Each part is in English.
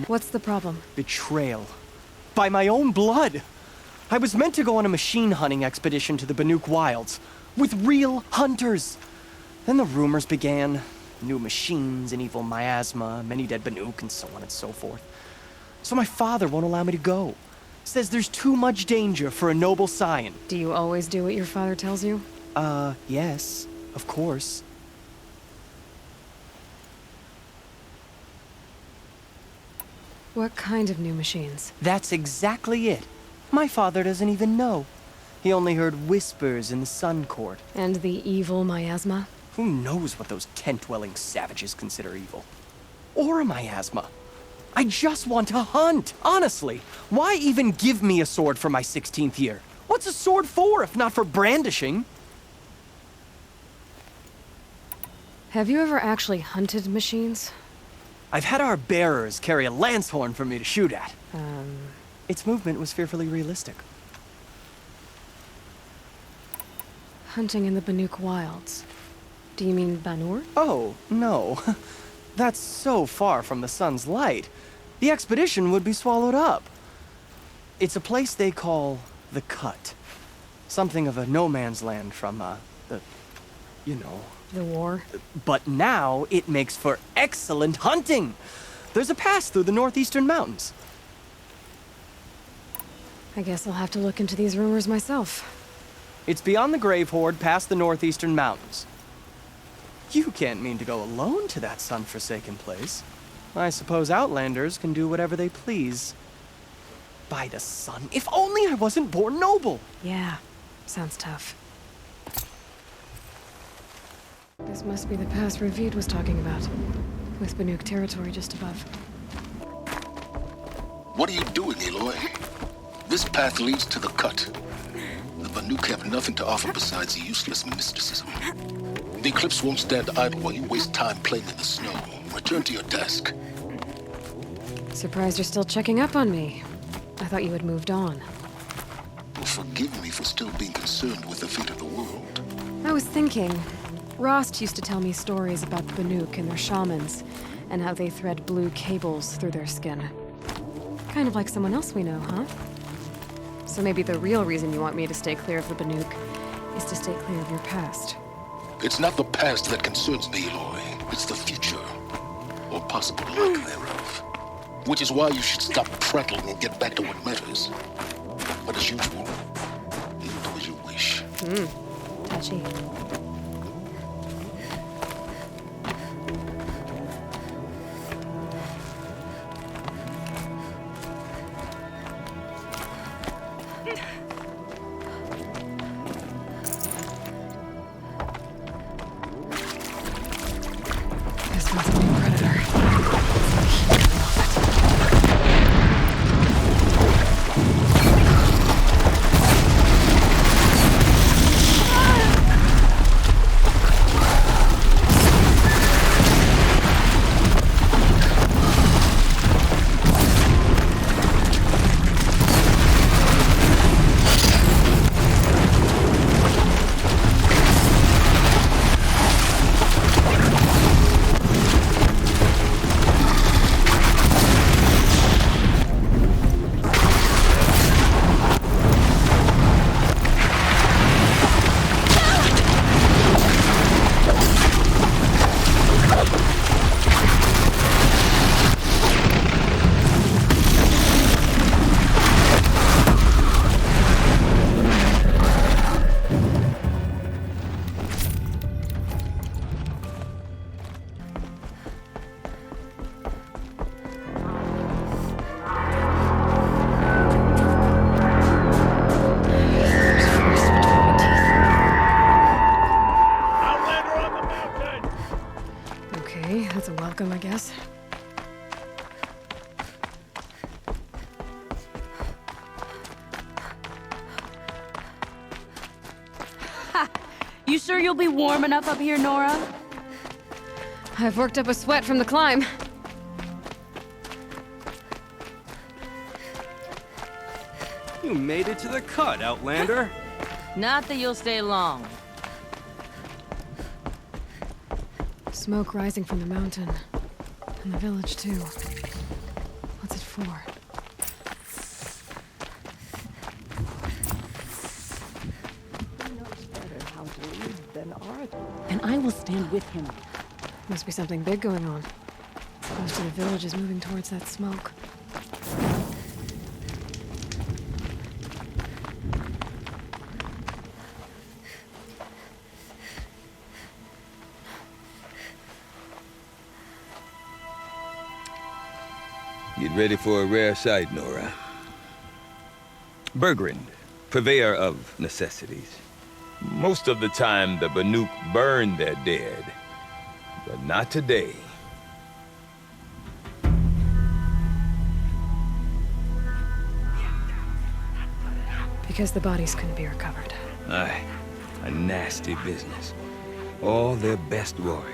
What's the problem? Betrayal. By my own blood. I was meant to go on a machine hunting expedition to the Banuk Wilds. With real hunters. Then the rumors began. New machines, an evil miasma, many dead Banuk, and so on and so forth. So my father won't allow me to go. Says there's too much danger for a noble scion. Do you always do what your father tells you? Yes. Of course. What kind of new machines? That's exactly it. My father doesn't even know. He only heard whispers in the Sun Court. And the evil miasma? Who knows what those tent-dwelling savages consider evil? Or a miasma. I just want to hunt, honestly. Why even give me a sword for my 16th year? What's a sword for if not for brandishing? Have you ever actually hunted machines? I've had our bearers carry a lance horn for me to shoot at. Its movement was fearfully realistic. Hunting in the Banuk Wilds. Do you mean Banur? Oh, no. That's so far from the sun's light. The expedition would be swallowed up. It's a place they call the Cut. Something of a no-man's land from, The war? But now it makes for excellent hunting. There's a pass through the northeastern mountains. I guess I'll have to look into these rumors myself. It's beyond the Grave Horde, past the northeastern mountains. You can't mean to go alone to that sun-forsaken place. I suppose Outlanders can do whatever they please. By the sun, if only I wasn't born noble! Yeah, sounds tough. This must be the pass Ravid was talking about, with Banuk territory just above. What are you doing, Aloy? This path leads to the Cut. The Banuk have nothing to offer besides useless mysticism. The Eclipse won't stand idle while you waste time playing in the snow. Return to your task. Surprised you're still checking up on me. I thought you had moved on. Well, forgive me for still being concerned with the fate of the world. I was thinking, Rost used to tell me stories about the Banuk and their shamans, and how they thread blue cables through their skin. Kind of like someone else we know, huh? So maybe the real reason you want me to stay clear of the Banuk is to stay clear of your past. It's not the past that concerns me, Aloy. It's the future. Or possible lack thereof. Which is why you should stop prattling and get back to what matters. But as usual, you do as you wish. Touchy. This one's a new predator. Okay, that's a welcome, I guess. You sure you'll be warm enough up here, Nora? I've worked up a sweat from the climb. You made it to the Cut, Outlander. Not that you'll stay long. Smoke rising from the mountain. And the village, too. before. And I will stand with him. Must be something big going on. Most of the village is moving towards that smoke. Get ready for a rare sight, Nora. Bergrind, purveyor of necessities. Most of the time, the Banuk burn their dead. But not today. Because the bodies couldn't be recovered. Aye, a nasty business. All their best warriors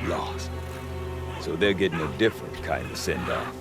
lost. So they're getting a different kind of send-off.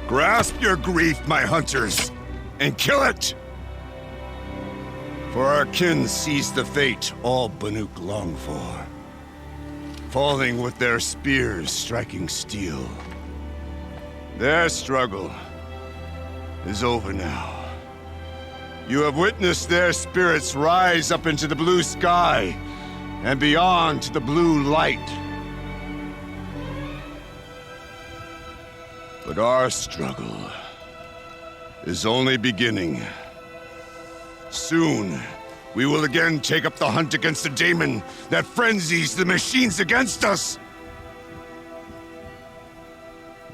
Grasp your grief, my hunters, and kill it! For our kin sees the fate all Banuk long for. Falling with their spears striking steel. Their struggle is over now. You have witnessed their spirits rise up into the blue sky and beyond to the blue light. But our struggle is only beginning. Soon, we will again take up the hunt against the daemon that frenzies the machines against us.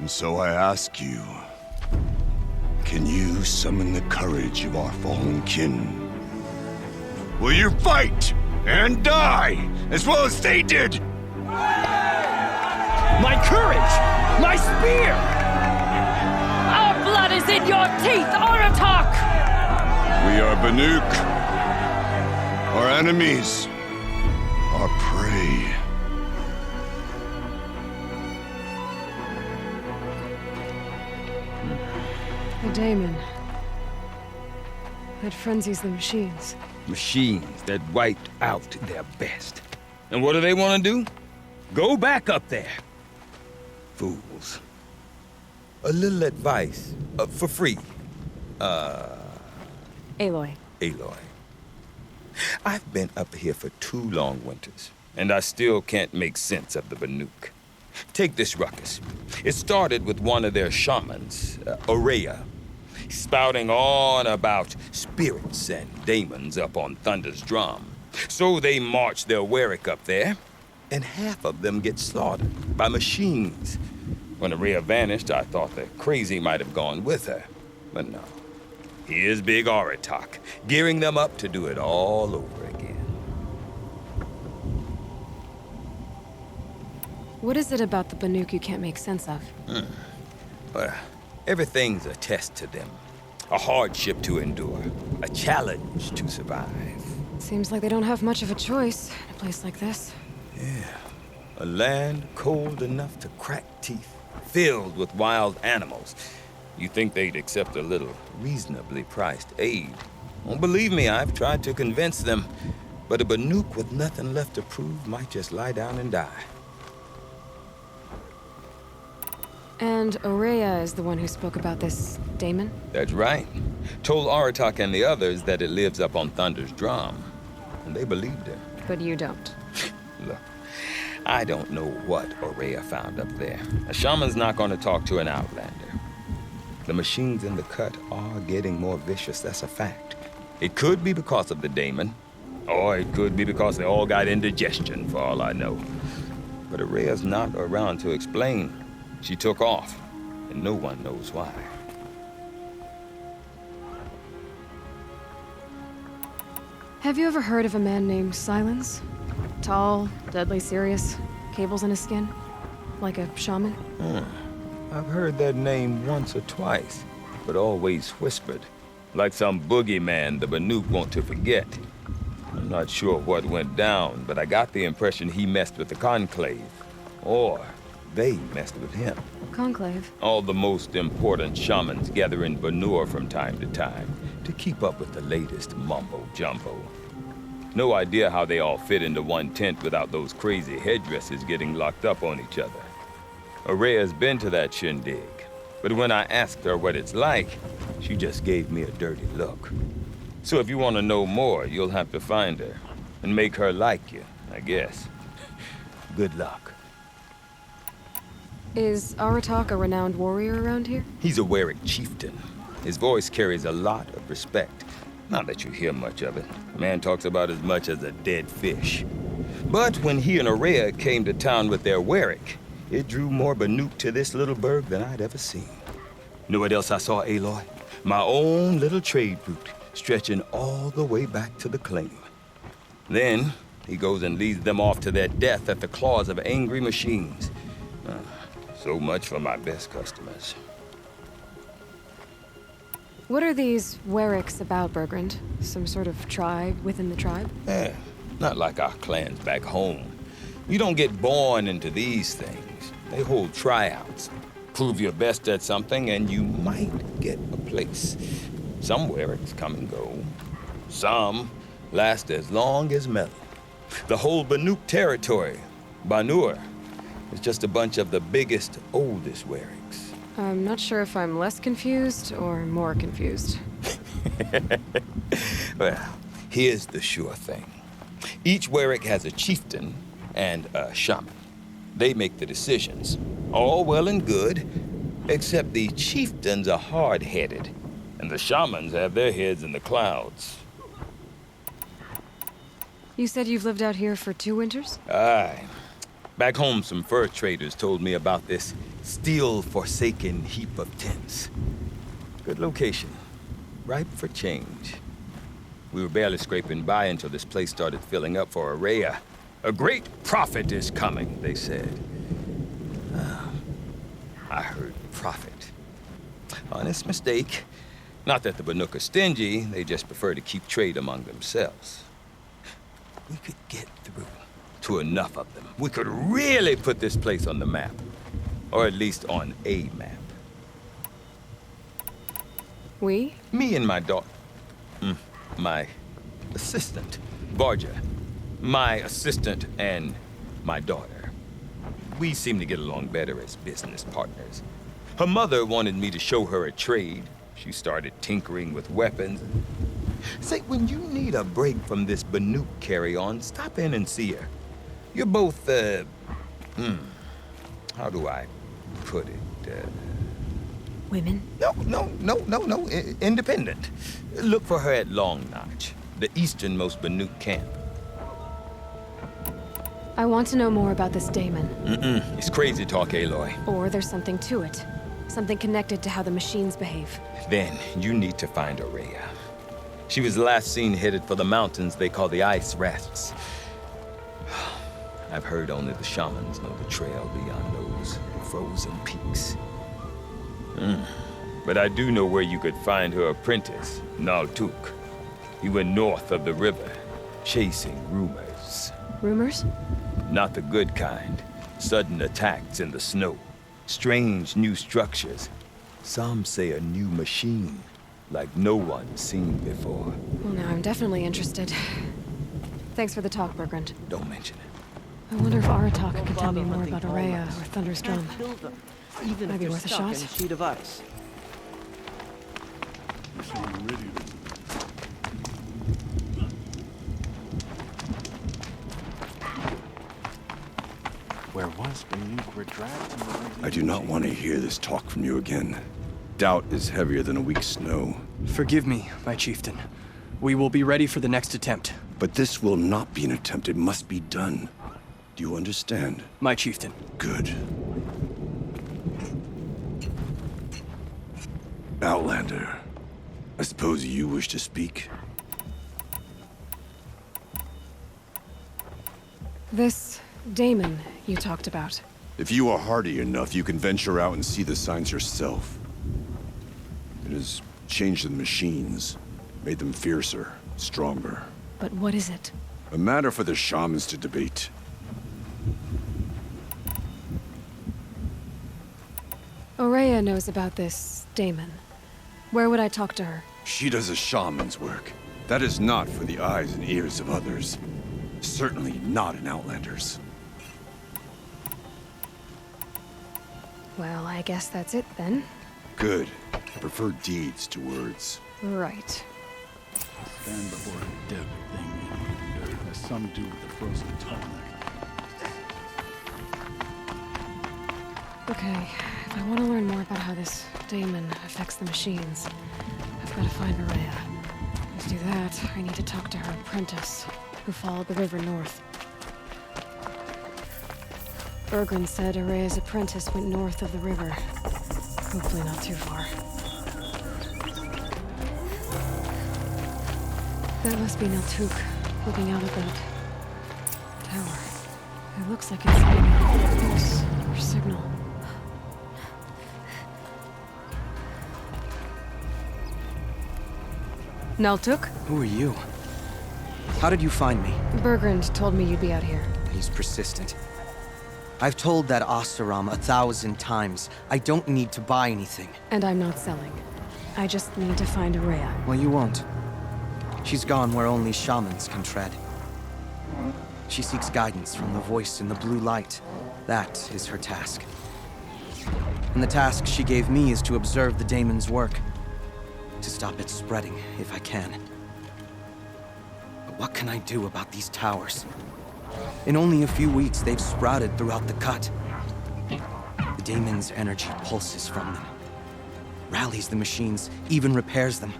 And so I ask you, can you summon the courage of our fallen kin? Will you fight and die as well as they did? My courage! My spear! Our blood is in your teeth, Aratak! We are Banuk. Our enemies. Our prey. The daemon. That frenzies the machines. Machines that wiped out their best. And what do they want to do? Go back up there. Fools. A little advice, for free. Aloy. Aloy. I've been up here for 2 long winters, and I still can't make sense of the Banuk. Take this ruckus. It started with one of their shamans, Aurea, spouting on about spirits and daemons up on Thunder's drum. So they march their Warwick up there, and half of them get slaughtered by machines. When Aurea vanished, I thought the crazy might have gone with her, but no. Here's Big Aratak, gearing them up to do it all over again. What is it about the Banuk you can't make sense of? Well, everything's a test to them. A hardship to endure. A challenge to survive. Seems like they don't have much of a choice in a place like this. Yeah. A land cold enough to crack teeth, filled with wild animals. You think they'd accept a little reasonably priced aid. Don't believe me, I've tried to convince them. But a Banuk with nothing left to prove might just lie down and die. And Aurea is the one who spoke about this daemon? That's right. Told Aratak and the others that it lives up on Thunder's drum. And they believed her. But you don't. Look, I don't know what Aurea found up there. A shaman's not going to talk to an outlander. The machines in the cut are getting more vicious, that's a fact. It could be because of the daemon, or it could be because they all got indigestion, for all I know. But Aurea's not around to explain. She took off, and no one knows why. Have you ever heard of a man named Silence? Tall, deadly serious, cables in his skin? Like a shaman? I've heard that name once or twice, but always whispered. Like some boogeyman the Banuk want to forget. I'm not sure what went down, but I got the impression he messed with the Conclave. Or they messed with him. Conclave? All the most important shamans gather in Banur from time to time to keep up with the latest mumbo-jumbo. No idea how they all fit into one tent without those crazy headdresses getting locked up on each other. Aurea's been to that shindig, but when I asked her what it's like, she just gave me a dirty look. So if you want to know more, you'll have to find her and make her like you, I guess. Good luck. Is Aratak a renowned warrior around here? He's a Warwick chieftain. His voice carries a lot of respect. Not that you hear much of it. Man talks about as much as a dead fish. But when he and Aurea came to town with their Warwick, it drew more Banuk to this little burg than I'd ever seen. Know what else I saw, Aloy? My own little trade route, stretching all the way back to the claim. Then, he goes and leads them off to their death at the claws of angry machines. So much for my best customers. What are these Warwicks about, Bergrand? Some sort of tribe within the tribe? Not like our clans back home. You don't get born into these things. They hold tryouts. Prove your best at something and you might get a place. Some Warwicks come and go. Some last as long as metal. The whole Banuk territory, Banur, is just a bunch of the biggest, oldest Warwicks. I'm not sure if I'm less confused or more confused. Well, here's the sure thing. Each Warwick has a chieftain and a shaman. They make the decisions. All well and good, except the chieftains are hard-headed, and the shamans have their heads in the clouds. You said you've lived out here for 2 winters? Aye. Back home, some fur traders told me about this steel-forsaken heap of tents. Good location. Ripe for change. We were barely scraping by until this place started filling up for Aurea. A great prophet is coming, they said. I heard prophet. Honest mistake. Not that the Banuk are stingy, they just prefer to keep trade among themselves. We could get through to enough of them. We could really put this place on the map. Or at least on a map. We? Me and my daughter. My assistant, Barja. My assistant and my daughter. We seem to get along better as business partners. Her mother wanted me to show her a trade. She started tinkering with weapons. Say, when you need a break from this Banuk carry-on, stop in and see her. You're both, how do I put it? Women? No, independent. Look for her at Long Notch, the easternmost Banuk camp. I want to know more about this daemon. It's crazy talk, Aloy. Or there's something to it. Something connected to how the machines behave. Then you need to find Aurea. She was last seen headed for the mountains they call the Ice Rests. I've heard only the shamans know the trail beyond those frozen peaks. But I do know where you could find her apprentice, Naltuk. He went north of the river, chasing rumors. Rumors? Not the good kind. Sudden attacks in the snow. Strange new structures. Some say a new machine, like no one's seen before. Well, now I'm definitely interested. Thanks for the talk, Bergrand. Don't mention it. I wonder if Aratak can tell me Bobby more hunting about all Araya night. or Thunder's Drum. Can't kill them, even Might if be they're worth a stuck shot. in a sheet of ice. Where was Banuk were dragged from the I do not want to hear this talk from you again. Doubt is heavier than a week's snow. Forgive me, my chieftain. We will be ready for the next attempt. But this will not be an attempt. It must be done. Do you understand? My chieftain. Good. Outlander, I suppose you wish to speak? This Damon you talked about. If you are hardy enough, you can venture out and see the signs yourself. It has changed the machines, made them fiercer, stronger. But what is it? A matter for the shamans to debate. Araya knows about this Damon. Where would I talk to her? She does a shaman's work. That is not for the eyes and ears of others. Certainly not an Outlander's. Well, I guess that's it then. Good. I prefer deeds to words. Right. stand before a dead thing in yonder, as some do with the frozen tonic. Okay, if I want to learn more about how this Damon affects the machines, I've got to find Araya. To do that, I need to talk to her apprentice, who followed the river north. Bergrand said Araya's apprentice went north of the river. Hopefully not too far. That must be Niltuk, looking out at that tower. It looks like it's sending a pulse or signal. Niltuk? Who are you? How did you find me? Bergrand told me you'd be out here. He's persistent. I've told that Oseram 1,000 times. I don't need to buy anything. And I'm not selling. I just need to find Araya. Well, you won't. She's gone where only shamans can tread. She seeks guidance from the voice in the blue light. That is her task. And the task she gave me is to observe the daemon's work. To stop it spreading, if I can. But what can I do about these towers? In only a few weeks, they've sprouted throughout the cut. The daemon's energy pulses from them. Rallies the machines, even repairs them.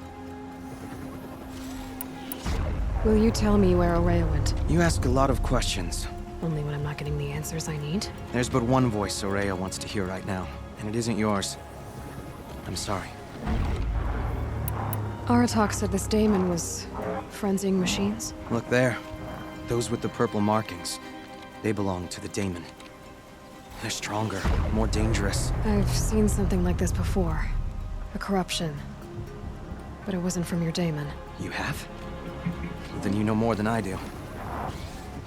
Will you tell me where Araya went? You ask a lot of questions. Only when I'm not getting the answers I need. There's but one voice Araya wants to hear right now, and it isn't yours. I'm sorry. Aratak said this Daemon was frenzying machines. Look there. Those with the purple markings. They belong to the daemon. They're stronger, more dangerous. I've seen something like this before. A corruption. But it wasn't from your Daemon. You have? Then you know more than I do.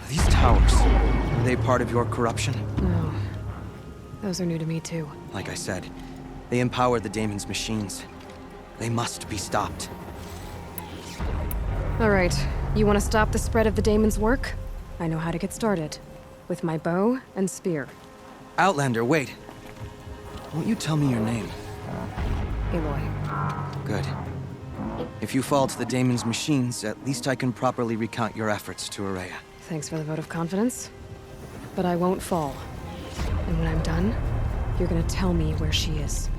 These towers, are they part of your corruption? No. Those are new to me too. Like I said, they empower the daemon's machines. They must be stopped. Alright, you want to stop the spread of the Daemon's work? I know how to get started. With my bow and spear. Outlander, wait. Won't you tell me your name? Aloy. Good. If you fall to the daemon's machines, at least I can properly recount your efforts to Araya. Thanks for the vote of confidence. But I won't fall. And when I'm done, you're gonna tell me where she is.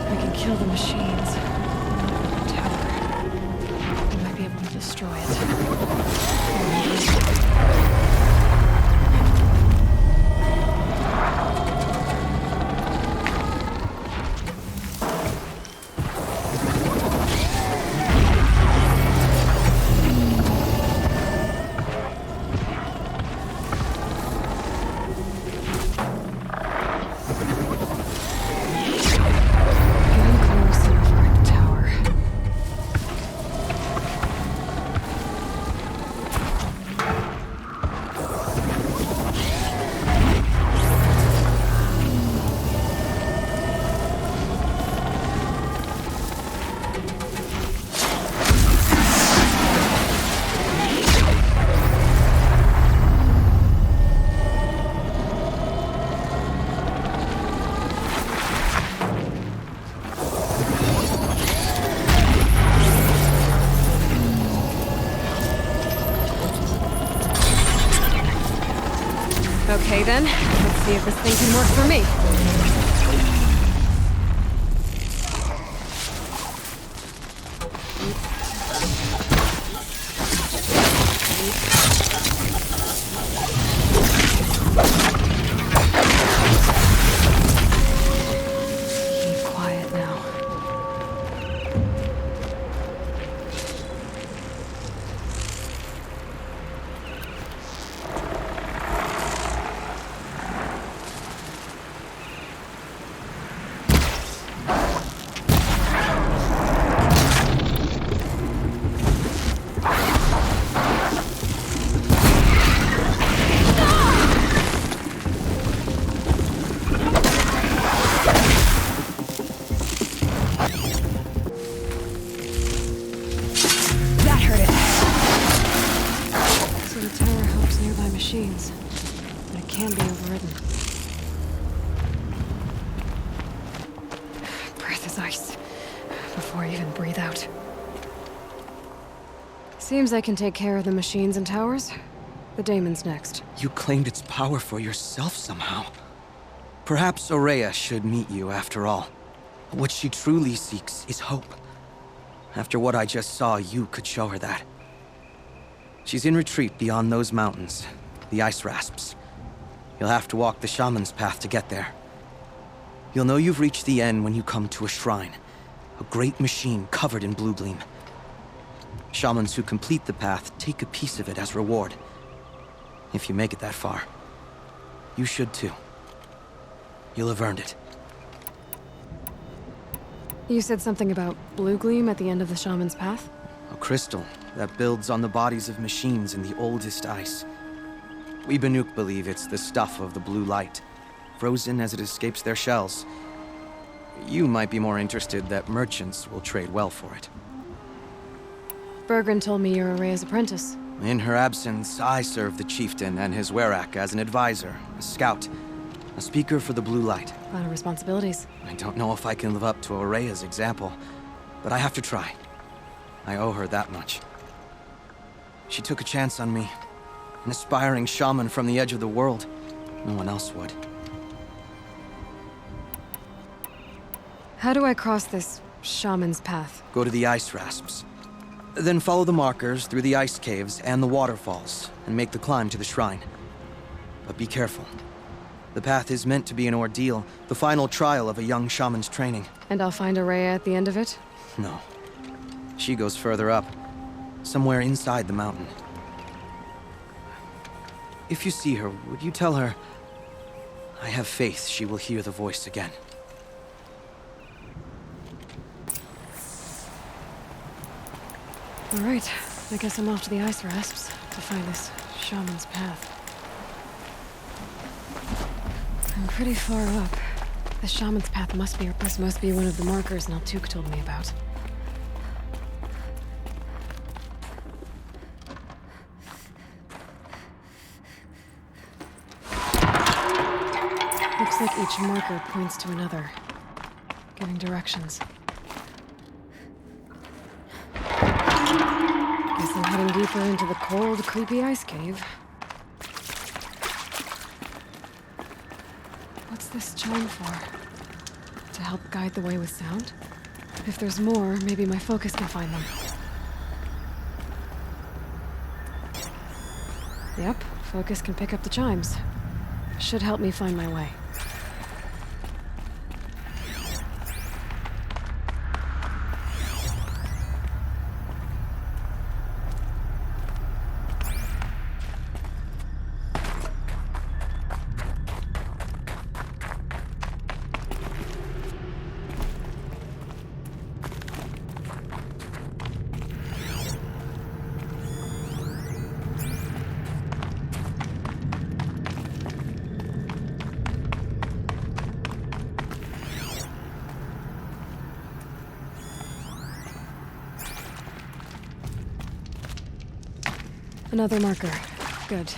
I can kill the machines. Tower. I might be able to destroy it. Getting closer for the tower. This thing can work for me. Keep quiet now. That hurt it. So the tower helps nearby machines, but it can be overridden. Breath is ice before I even breathe out. Seems I can take care of the machines and towers. The daemon's next. You claimed its power for yourself somehow. Perhaps Aurea should meet you after all. What she truly seeks is hope. After what I just saw, you could show her that. She's in retreat beyond those mountains, the ice rasps. You'll have to walk the shaman's path to get there. You'll know you've reached the end when you come to a shrine, a great machine covered in blue gleam. Shamans who complete the path take a piece of it as reward. If you make it that far, you should too. You'll have earned it. You said something about blue gleam at the end of the shaman's path? A crystal that builds on the bodies of machines in the oldest ice. We Banuk believe it's the stuff of the blue light, frozen as it escapes their shells. You might be more interested that merchants will trade well for it. Bergren told me you're Aurea's apprentice. In her absence, I serve the chieftain and his werak as an advisor, a scout, a speaker for the blue light. A lot of responsibilities. I don't know if I can live up to Aurea's example, but I have to try. I owe her that much. She took a chance on me. An aspiring shaman from the edge of the world. No one else would. How do I cross this shaman's path? Go to the ice rasps. Then follow the markers through the ice caves and the waterfalls, and make the climb to the shrine. But be careful. The path is meant to be an ordeal, the final trial of a young shaman's training. And I'll find Aurea at the end of it? No. She goes further up, somewhere inside the mountain. If you see her, would you tell her, I have faith she will hear the voice again. All right, I guess I'm off to the ice rasps to find this shaman's path. I'm pretty far up. The shaman's path this must be one of the markers Naltuk told me about. Looks like each marker points to another, giving directions. Guess I'm heading deeper into the cold, creepy ice cave. What's this chime for? To help guide the way with sound? If there's more, maybe my focus can find them. Yep, focus can pick up the chimes. Should help me find my way. Another marker. Good.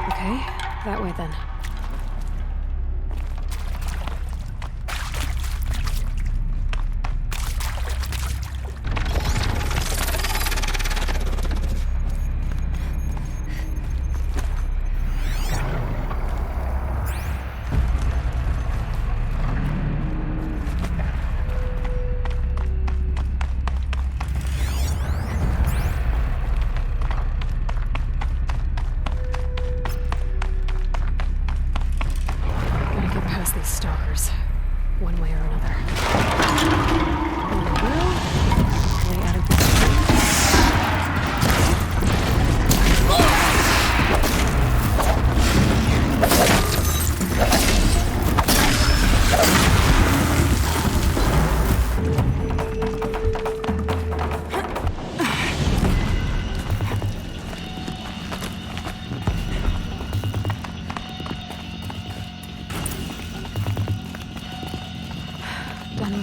Okay, that way then.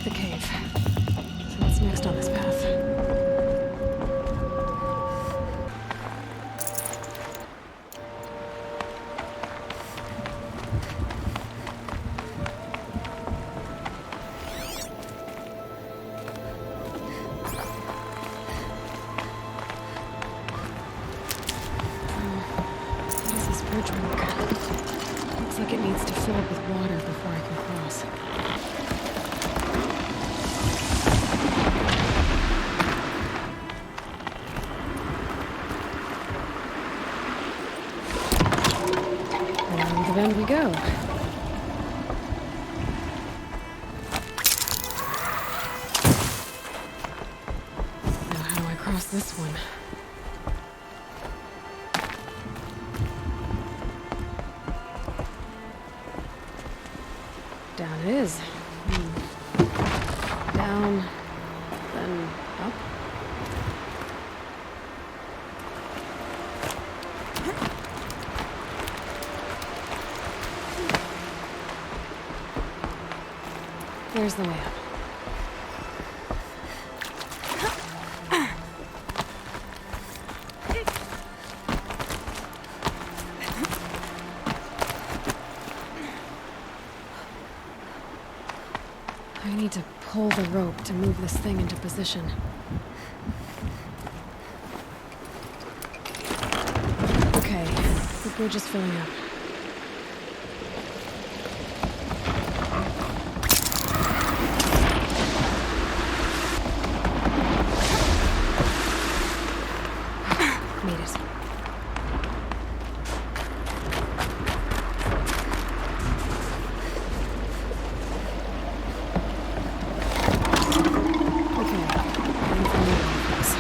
the cave. So what's next on this path? How does this bridge work? Looks like it needs to fill up with water before I can cross. Around the bend we go. Now how do I cross this one? Down it is. Down, then up. There's the way up. I need to pull the rope to move this thing into position. Okay, the bridge is filling up. Made it. Okay, I'm from the office.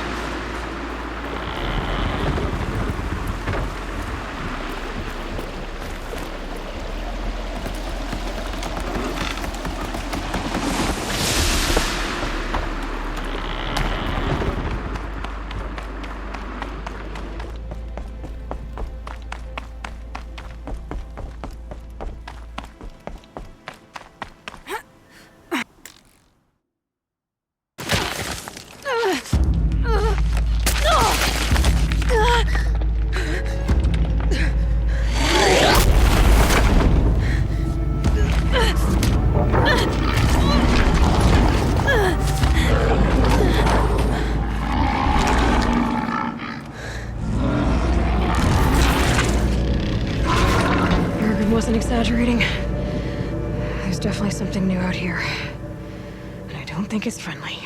Morgan wasn't exaggerating. There's definitely something new out here. And I don't think it's friendly.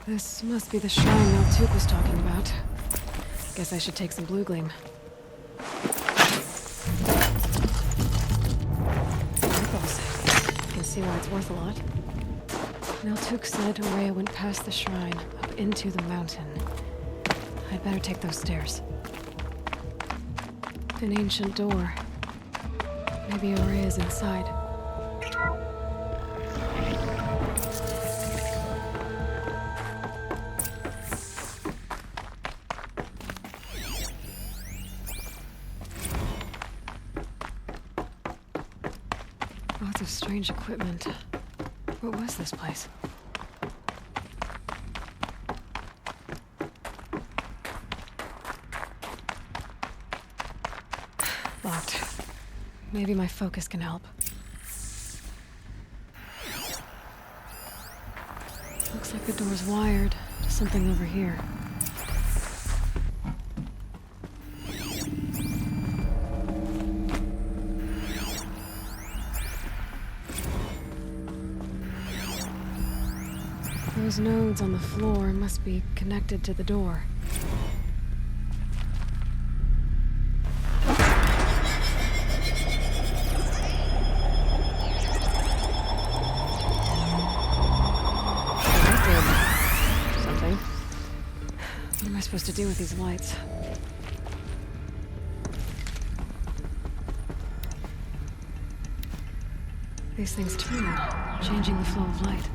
This must be the shrine Maltuk was talking about. Guess I should take some blue gleam. Ripples. I can see why it's worth a lot. Maltuk said Rhea went past the shrine, up into the mountain. I'd better take those stairs. An ancient door. Maybe Rhea's inside. Lots of strange equipment. What was this place? Locked. Maybe my focus can help. Looks like the door's wired to something over here. Those nodes on the floor must be connected to the door. That did something. What am I supposed to do with these lights? These things turn, changing the flow of light.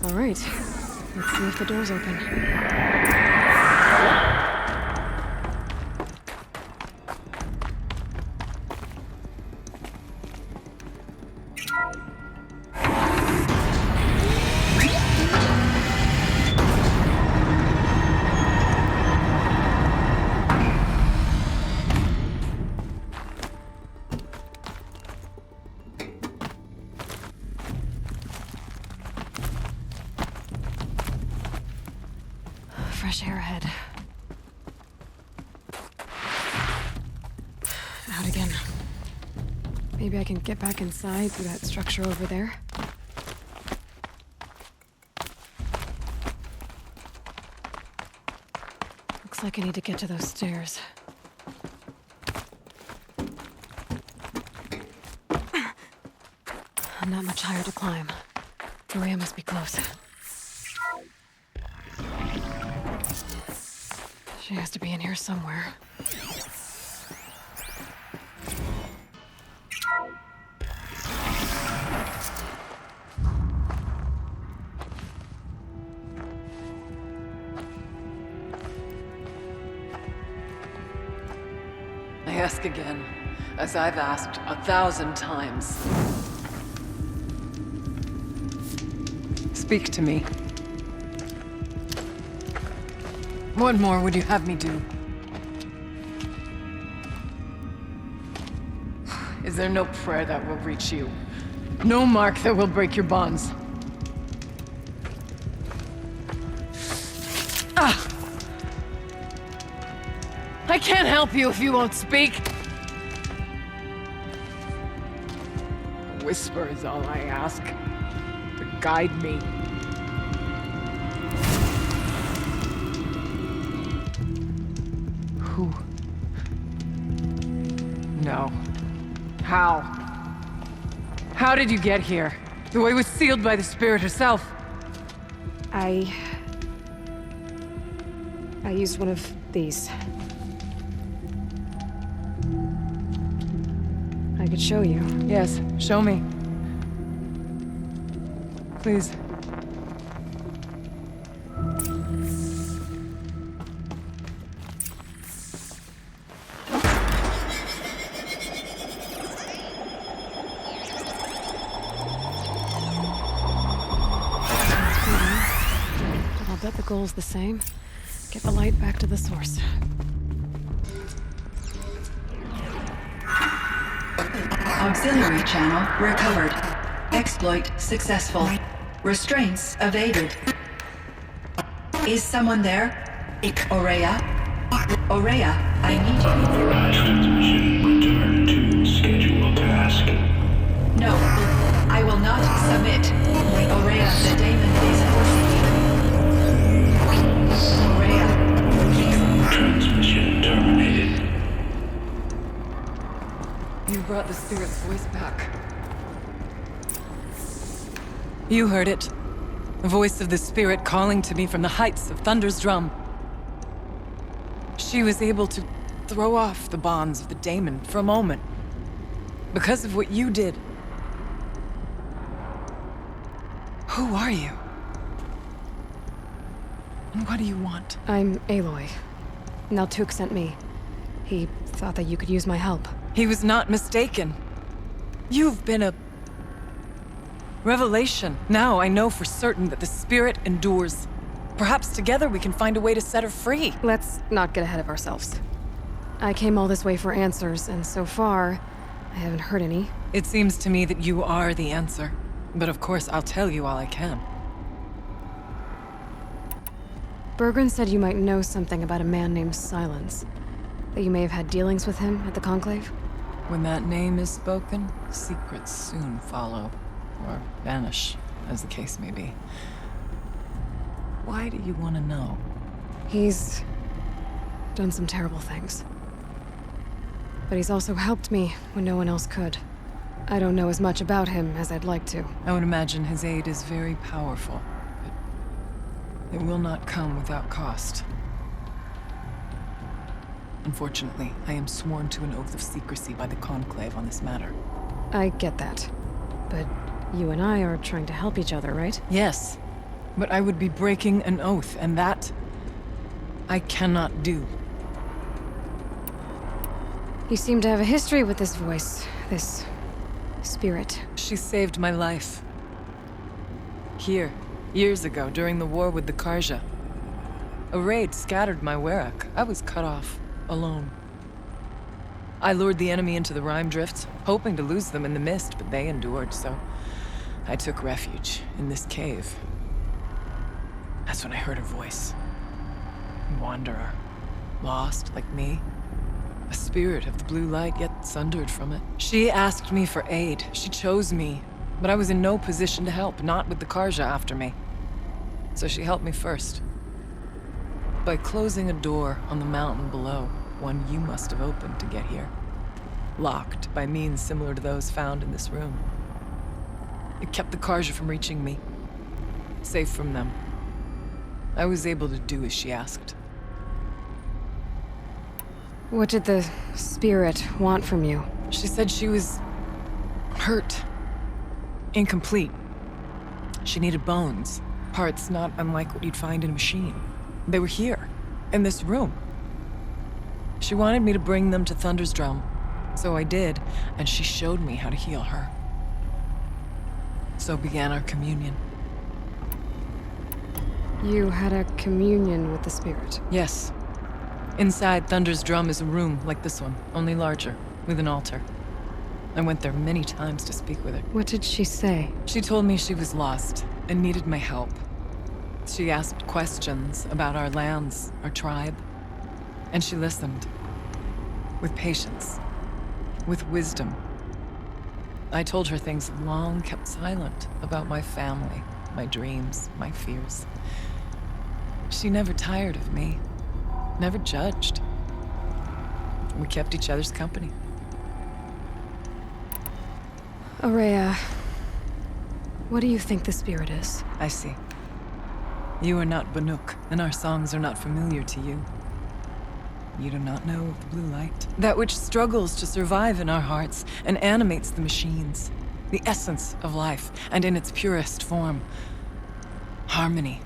All right, let's see if the door's open. Fresh air ahead. Out again. Maybe I can get back inside through that structure over there. Looks like I need to get to those stairs. Not much higher to climb. Maria must be close. She has to be in here somewhere. I ask again, as I've asked 1,000 times. Speak to me. What more would you have me do? Is there no prayer that will reach you? No mark that will break your bonds? Ah! I can't help you if you won't speak! A whisper is all I ask. To guide me. Who? No. How? How did you get here? The way was sealed by the spirit herself. I used one of these. I could show you. Yes, show me. Please. I'll bet the goal's the same. Get the light back to the source. Auxiliary channel recovered. Exploit successful. Restraints evaded. Is someone there? Aurea? Aurea, I need you. Authorized transmission. Return to scheduled task. No, I will not submit. Aurea, the daemon is forcing me. Aurea, please. Transmission terminated. You brought the spirit's voice back. You heard it. The voice of the spirit calling to me from the heights of Thunder's drum. She was able to throw off the bonds of the daemon for a moment. Because of what you did. Who are you? And what do you want? I'm Aloy. Naltuk sent me. He thought that you could use my help. He was not mistaken. You've been a revelation. Now I know for certain that the spirit endures. Perhaps together we can find a way to set her free. Let's not get ahead of ourselves. I came all this way for answers, and so far, I haven't heard any. It seems to me that you are the answer. But of course, I'll tell you all I can. Bergren said you might know something about a man named Silence. That you may have had dealings with him at the Conclave? When that name is spoken, secrets soon follow. Or vanish, as the case may be. Why do you want to know? He's done some terrible things. But he's also helped me when no one else could. I don't know as much about him as I'd like to. I would imagine his aid is very powerful, but it will not come without cost. Unfortunately, I am sworn to an oath of secrecy by the Conclave on this matter. I get that. But you and I are trying to help each other, right? Yes, but I would be breaking an oath, and that I cannot do. You seem to have a history with this voice, this spirit. She saved my life. Here, years ago, during the war with the Karja. A raid scattered my Werak. I was cut off, alone. I lured the enemy into the Rime Drifts, hoping to lose them in the mist, but they endured, so I took refuge in this cave. That's when I heard her voice. A wanderer, lost like me. A spirit of the blue light, yet sundered from it. She asked me for aid. She chose me, but I was in no position to help, not with the Karja after me. So she helped me first. By closing a door on the mountain below, one you must have opened to get here. Locked by means similar to those found in this room. It kept the Karja from reaching me. Safe from them. I was able to do as she asked. What did the spirit want from you? She said she was hurt. Incomplete. She needed bones. Parts not unlike what you'd find in a machine. They were here, in this room. She wanted me to bring them to Thunder's drum. So I did, and she showed me how to heal her. So began our communion. You had a communion with the spirit? Yes. Inside Thunder's drum is a room like this one, only larger, with an altar. I went there many times to speak with her. What did she say? She told me she was lost and needed my help. She asked questions about our lands, our tribe, and she listened. With patience. With wisdom. I told her things long kept silent about my family, my dreams, my fears. She never tired of me. Never judged. We kept each other's company. Aurea, what do you think the spirit is? I see. You are not Banuk, and our songs are not familiar to you. You do not know of the blue light. That which struggles to survive in our hearts and animates the machines. The essence of life, and in its purest form. Harmony.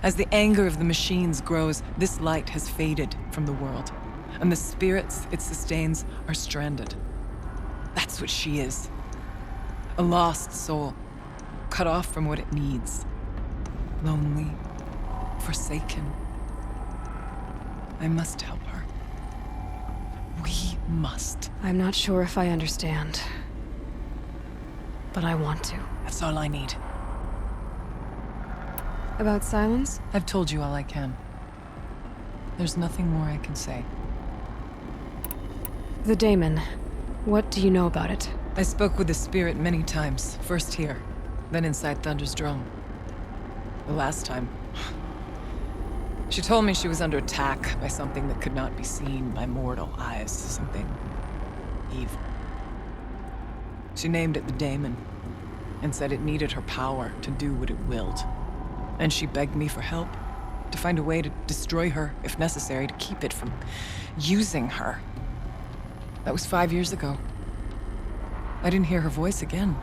As the anger of the machines grows, this light has faded from the world, and the spirits it sustains are stranded. That's what she is. A lost soul, cut off from what it needs. Lonely, forsaken, I must help her. We must. I'm not sure if I understand. But I want to. That's all I need. About silence? I've told you all I can. There's nothing more I can say. The daemon. What do you know about it? I spoke with the spirit many times. First here, then inside Thunder's drum. The last time... She told me she was under attack by something that could not be seen by mortal eyes. Something... evil. She named it the daemon, and said it needed her power to do what it willed. And she begged me for help, to find a way to destroy her, if necessary, to keep it from using her. That was 5 years ago. I didn't hear her voice again.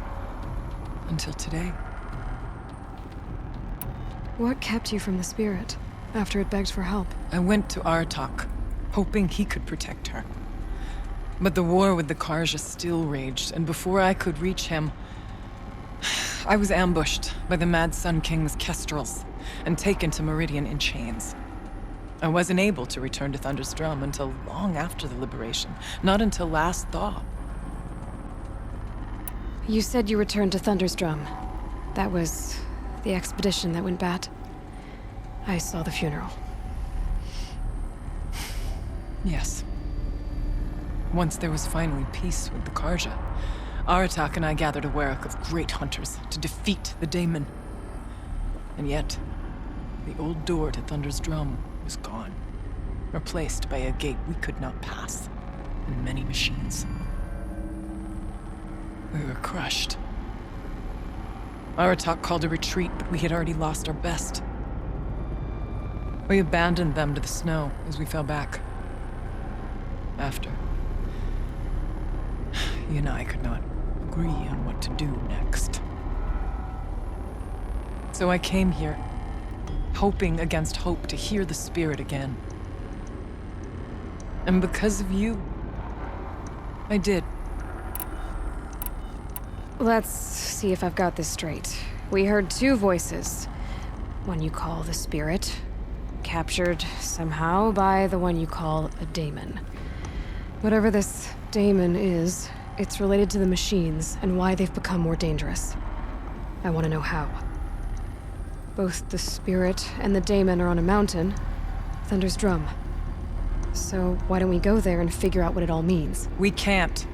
Until today. What kept you from the spirit, after it begged for help? I went to Aratak, hoping he could protect her. But the war with the Karja still raged, and before I could reach him, I was ambushed by the Mad Sun King's kestrels and taken to Meridian in chains. I wasn't able to return to Thunder's Drum until long after the liberation, not until last thaw. You said you returned to Thunder's Drum. That was the expedition that went bad. I saw the funeral. Yes. Once there was finally peace with the Karja, Aratak and I gathered a werak of great hunters to defeat the daemon. And yet, the old door to Thunder's Drum was gone, replaced by a gate we could not pass, and many machines. We were crushed. Aratak called a retreat, but we had already lost our best. We abandoned them to the snow as we fell back. After, he and I could not agree on what to do next. So I came here, hoping against hope to hear the spirit again. And because of you, I did. Let's see if I've got this straight. We heard two voices. One you call the spirit, captured somehow by the one you call a daemon. Whatever this daemon is, it's related to the machines and why they've become more dangerous. I want to know how. Both the spirit and the daemon are on a mountain, Thunder's Drum. So why don't we go there and figure out what it all means? We can't.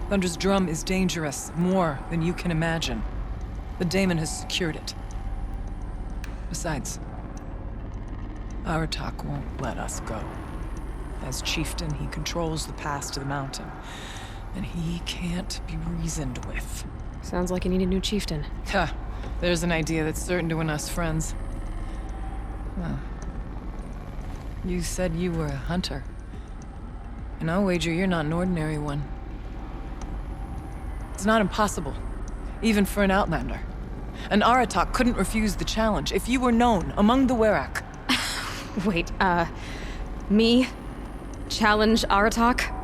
Thunder's Drum is dangerous, more than you can imagine. The daemon has secured it. Besides, Aratak won't let us go. As chieftain, he controls the pass to the mountain, and he can't be reasoned with. Sounds like you need a new chieftain. Ha! There's an idea that's certain to win us friends. Huh. You said you were a hunter. And I'll wager you're not an ordinary one. It's not impossible, even for an outlander. And Aratak couldn't refuse the challenge if you were known among the werak. Wait, me? Challenge Aratak?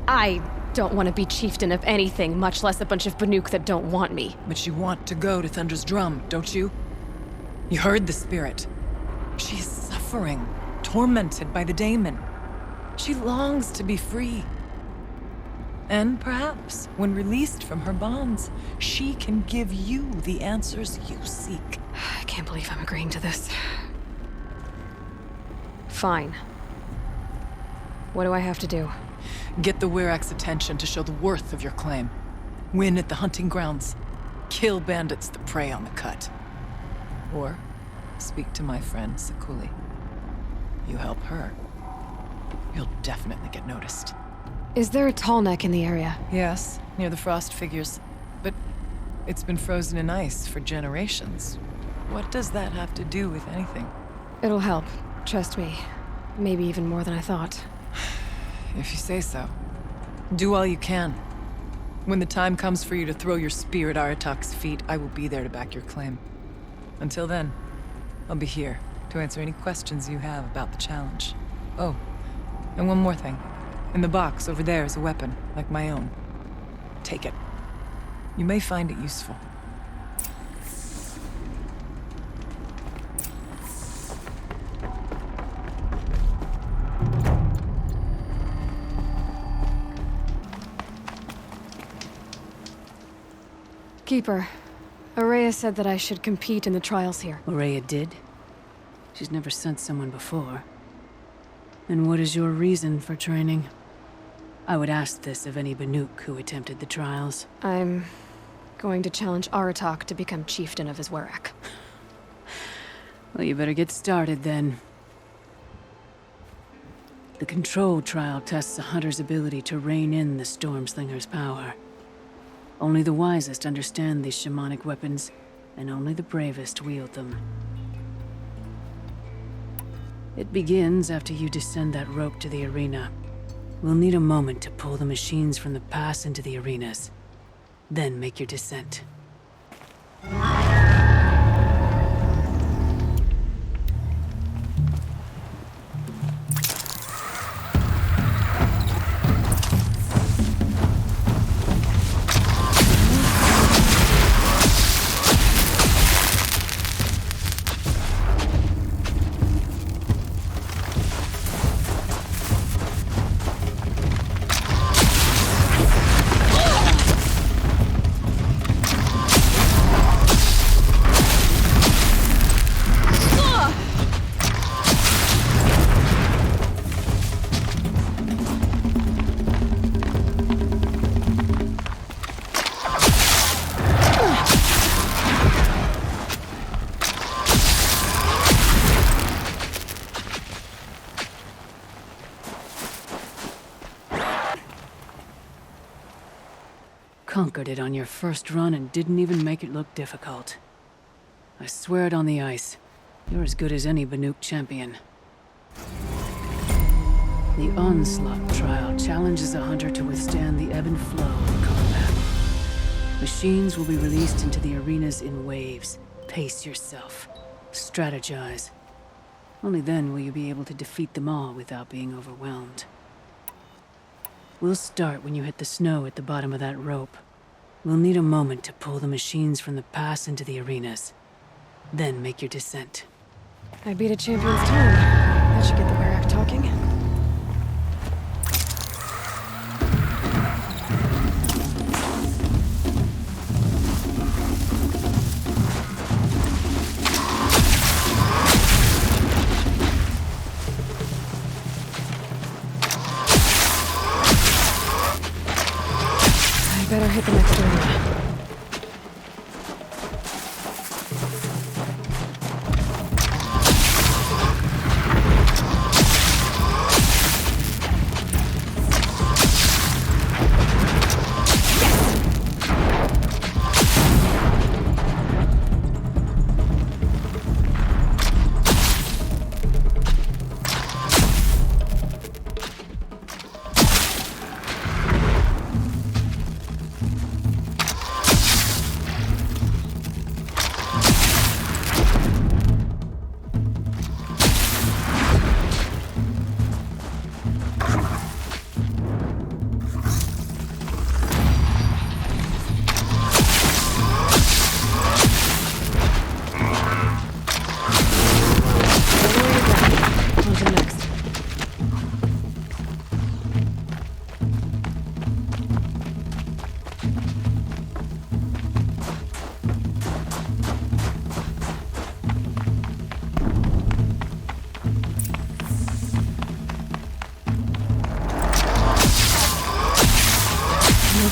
I don't want to be chieftain of anything, much less a bunch of Banuk that don't want me. But you want to go to Thunder's Drum, don't you? You heard the spirit. She is suffering, tormented by the daemon. She longs to be free. And perhaps, when released from her bonds, she can give you the answers you seek. I can't believe I'm agreeing to this. Fine. What do I have to do? Get the werak's attention to show the worth of your claim. Win at the hunting grounds. Kill bandits that prey on the cut. Or speak to my friend Sakuli. You help her, you'll definitely get noticed. Is there a tall neck in the area? Yes, near the frost figures. But it's been frozen in ice for generations. What does that have to do with anything? It'll help. Trust me. Maybe even more than I thought. If you say so. Do all you can. When the time comes for you to throw your spear at Aratak's feet, I will be there to back your claim. Until then, I'll be here to answer any questions you have about the challenge. Oh, and one more thing. In the box over there is a weapon, like my own. Take it. You may find it useful. Keeper, Araya said that I should compete in the trials here. Araya did? She's never sent someone before. And what is your reason for training? I would ask this of any Banuk who attempted the trials. I'm going to challenge Aratak to become chieftain of his Werak. Well, you better get started then. The control trial tests a hunter's ability to rein in the Stormslinger's power. Only the wisest understand these shamanic weapons, and only the bravest wield them. It begins after you descend that rope to the arena. We'll need a moment to pull the machines from the pass into the arenas. Then make your descent. Conquered it on your first run and didn't even make it look difficult. I swear it on the ice. You're as good as any Banuk champion. The Onslaught trial challenges a hunter to withstand the ebb and flow of combat. Machines will be released into the arenas in waves. Pace yourself. Strategize. Only then will you be able to defeat them all without being overwhelmed. We'll start when you hit the snow at the bottom of that rope. We'll need a moment to pull the machines from the pass into the arenas. Then make your descent. I beat a champion's time. That should get the Werak talking. Better hit the next arena.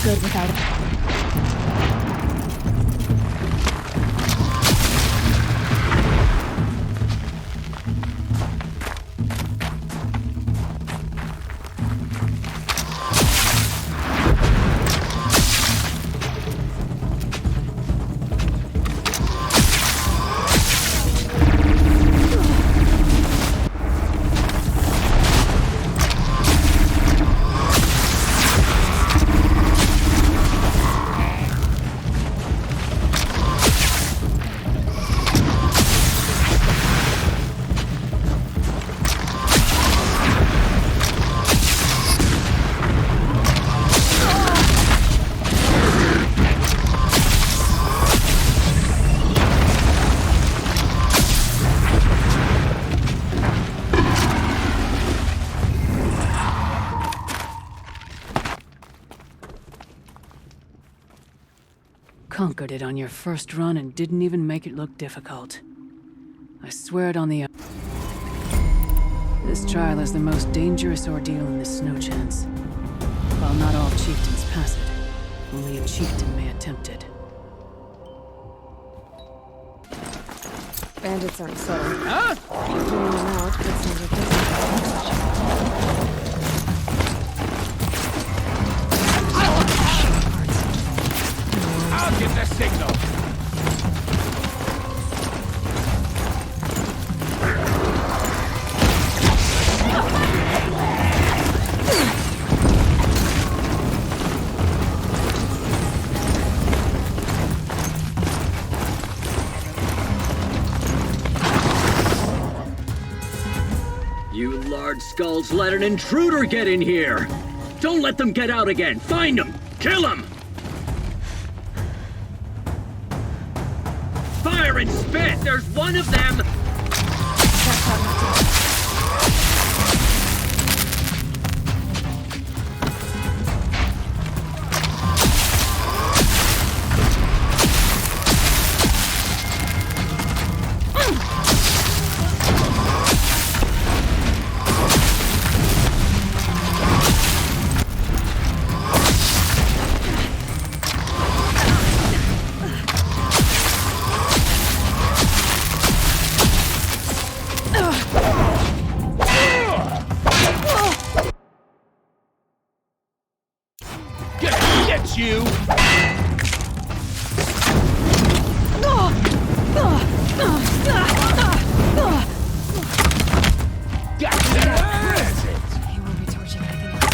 Good without it. conquered it on your first run and didn't even make it look difficult. I swear it on the... This trial is the most dangerous ordeal in the Snow Chance. While not all chieftains pass it, only a chieftain may attempt it. Bandits aren't subtle. Huh? Cleaning them out puts them to I'll get the signal. You large skulls let an intruder get in here! Don't let them get out again! Find them! Kill them! Fire and spit! There's one of them! Get you! He won't be torching anything else.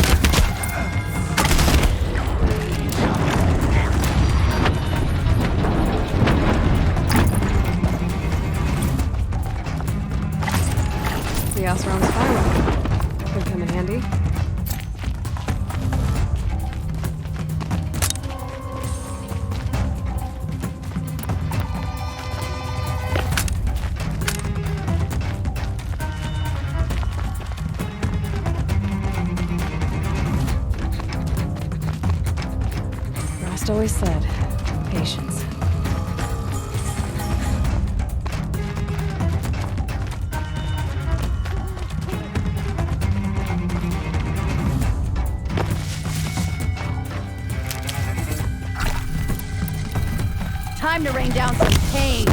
The Osron's firearm. Could come in handy. Rost always said, patience. Time to rain down some pain.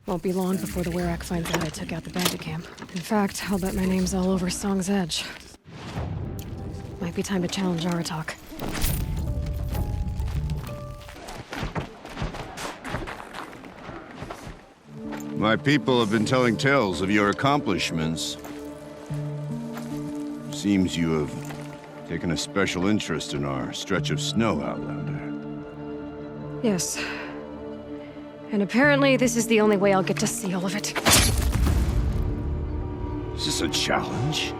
Won't be long before the Werak finds out I took out the bandit camp. In fact, I'll bet my name's all over Song's Edge. be time to challenge Aratak. My people have been telling tales of your accomplishments. Seems you have taken a special interest in our stretch of snow, Outlander. Yes. And apparently this is the only way I'll get to see all of it. Is this a challenge?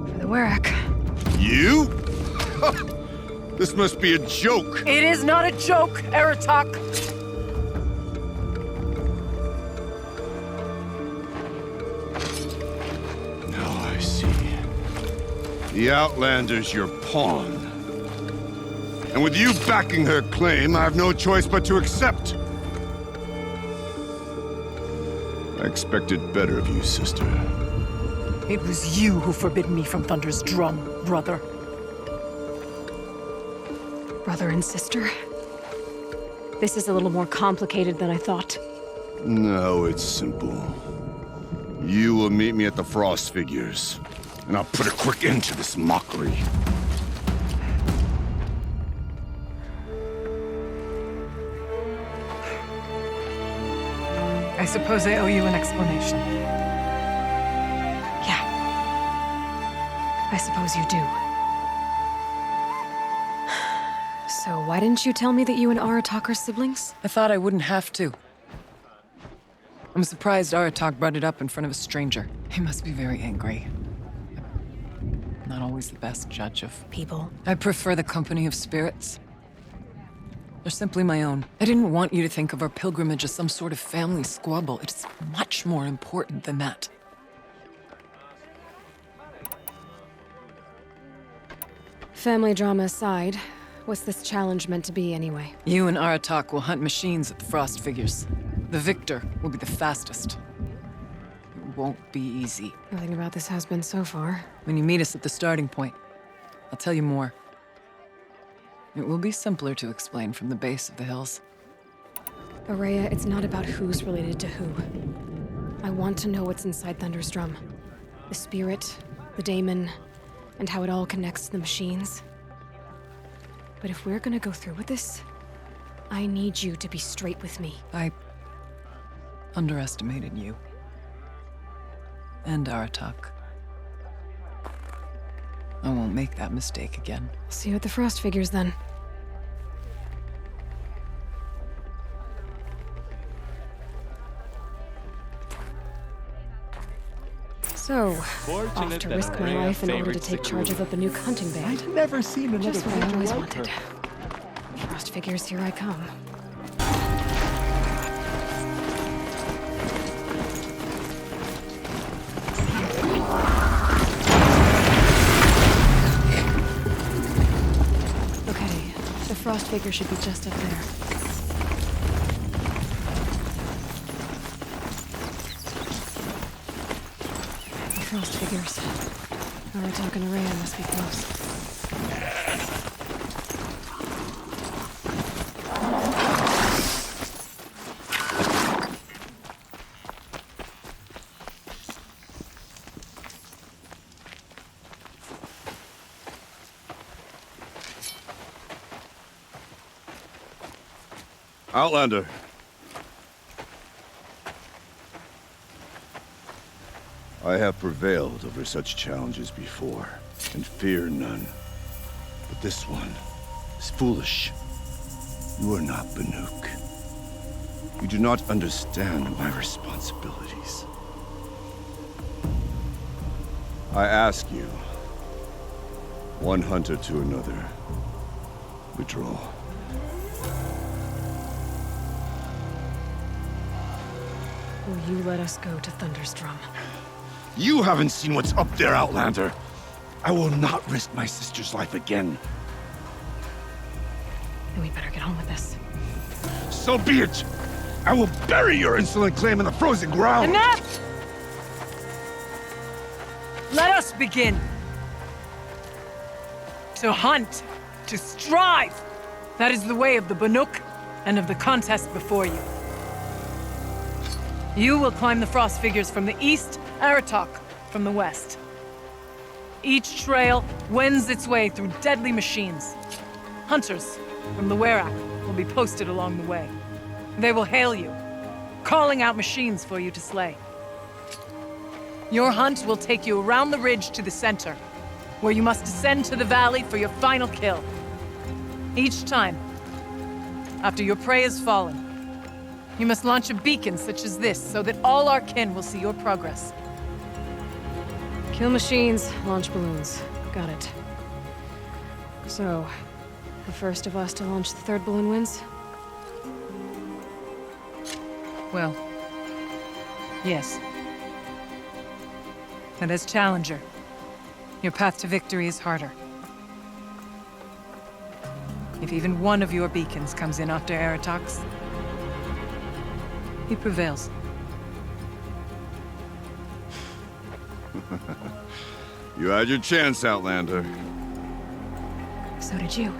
For the Warwick. You? This must be a joke. It is not a joke, Aratak! Now I see. The Outlander's your pawn. And with you backing her claim, I have no choice but to accept. I expected better of you, sister. It was you who forbid me from Thunder's drum, brother. Brother and sister? This is a little more complicated than I thought. No, it's simple. You will meet me at the Frost Figures, and I'll put a quick end to this mockery. I suppose I owe you an explanation. Yeah. I suppose you do. So why didn't you tell me that you and Aratak are siblings? I thought I wouldn't have to. I'm surprised Aratak brought it up in front of a stranger. He must be very angry. Not always the best judge of people. I prefer the company of spirits. They're simply my own. I didn't want you to think of our pilgrimage as some sort of family squabble. It's much more important than that. Family drama aside, what's this challenge meant to be anyway? You and Aratak will hunt machines at the Frost Figures. The victor will be the fastest. It won't be easy. Nothing about this has been so far. When you meet us at the starting point, I'll tell you more. It will be simpler to explain from the base of the hills. Araya, it's not about who's related to who. I want to know what's inside Thunder's drum. The spirit, the daemon, and how it all connects to the machines. But if we're gonna go through with this, I need you to be straight with me. I underestimated you. And Aratak. I won't make that mistake again. See you at the Frost Figures, then. So, off to risk my life in order to take charge of a Banuk hunting band. I've never seen another Just what I creature always like wanted. her. Frost Figures, here I come. Okay, the Frost Figure should be just up there. Frost Figures. Aratak and Araya must be close. Outlander. I have prevailed over such challenges before, and fear none. But this one is foolish. You are not Banuk. You do not understand my responsibilities. I ask you, one hunter to another, withdraw. Will you let us go to Thunder's drum? You haven't seen what's up there, Outlander. I will not risk my sister's life again. Then we better get on with this. So be it! I will bury your insolent claim in the frozen ground! Enough! Let us begin. To hunt, to strive. That is the way of the Banuk and of the contest before you. You will climb the Frost Figures from the east, Aratak from the west. Each trail wends its way through deadly machines. Hunters from the Werak will be posted along the way. They will hail you, calling out machines for you to slay. Your hunt will take you around the ridge to the center, where you must descend to the valley for your final kill. Each time, after your prey has fallen, you must launch a beacon such as this so that all our kin will see your progress. Kill machines, launch balloons. Got it. So, the first of us to launch the third balloon wins? Well, yes. And as Challenger, your path to victory is harder. If even one of your beacons comes in after Eratox, he prevails. You had your chance, Outlander. So did you.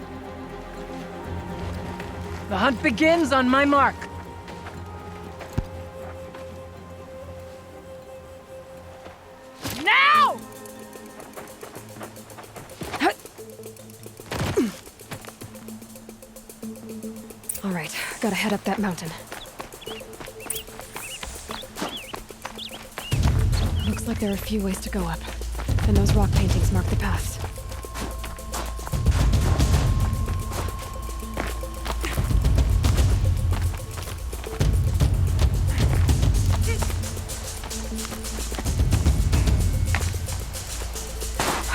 The hunt begins on my mark. Now! All right, gotta head up that mountain. Looks like there are a few ways to go up, and those rock paintings mark the paths.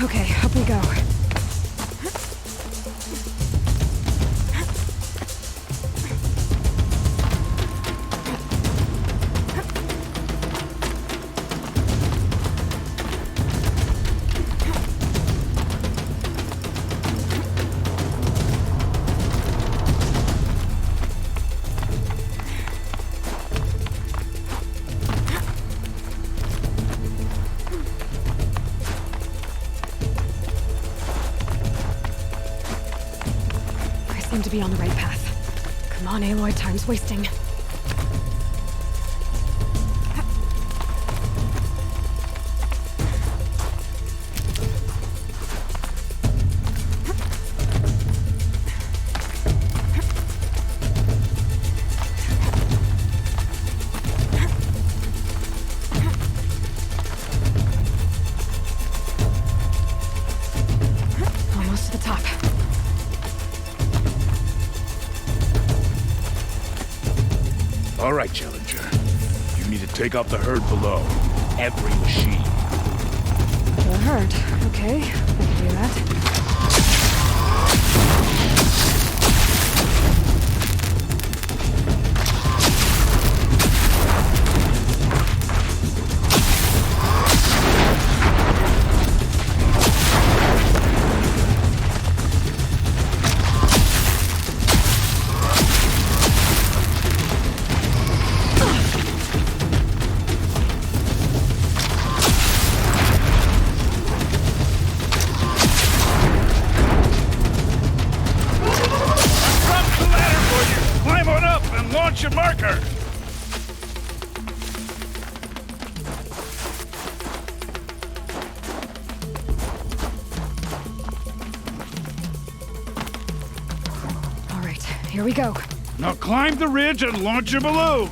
Okay, up we go. Seem to be on the right path. Come on, Aloy, time's wasting. Almost to the top. All right, Challenger. You need to take out the herd below. Every machine. The herd. Okay, I can do that. Launch your marker! All right, here we go. Now climb the ridge and launch your balloon!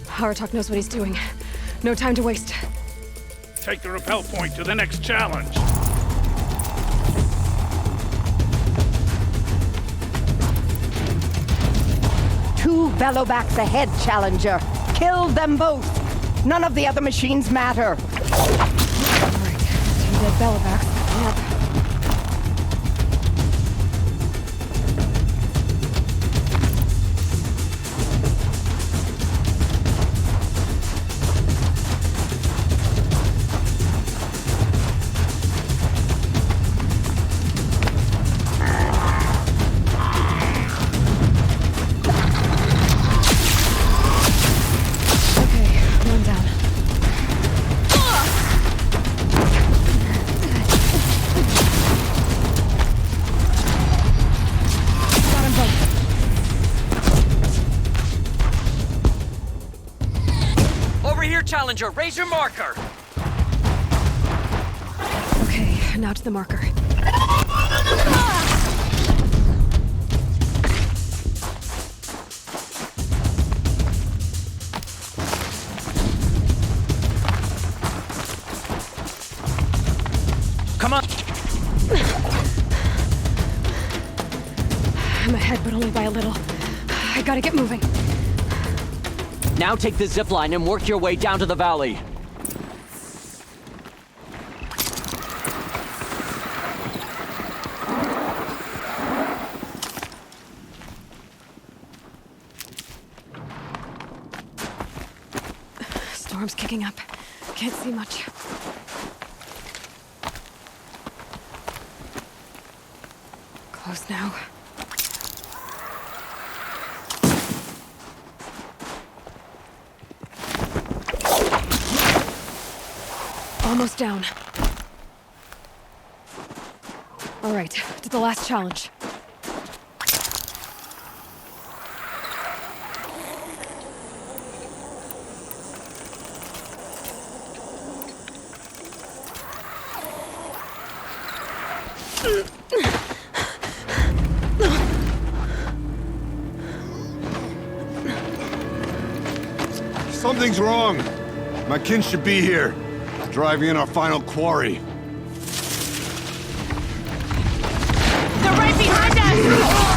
Haratok knows what he's doing. No time to waste. Take the rappel point to the next challenge. Two Velobacks ahead, Challenger. Kill them both. None of the other machines matter. All right, 2 dead Velobacks. Yep. Challenger, raise your marker! Okay, now to the marker. Come on! I'm ahead, but only by a little. I gotta get moving. Now take the zip line and work your way down to the valley. Storm's kicking up. Can't see much. Close now. Almost down. All right, to the last challenge. Something's wrong. My kin should be here, driving in our final quarry. They're right behind us!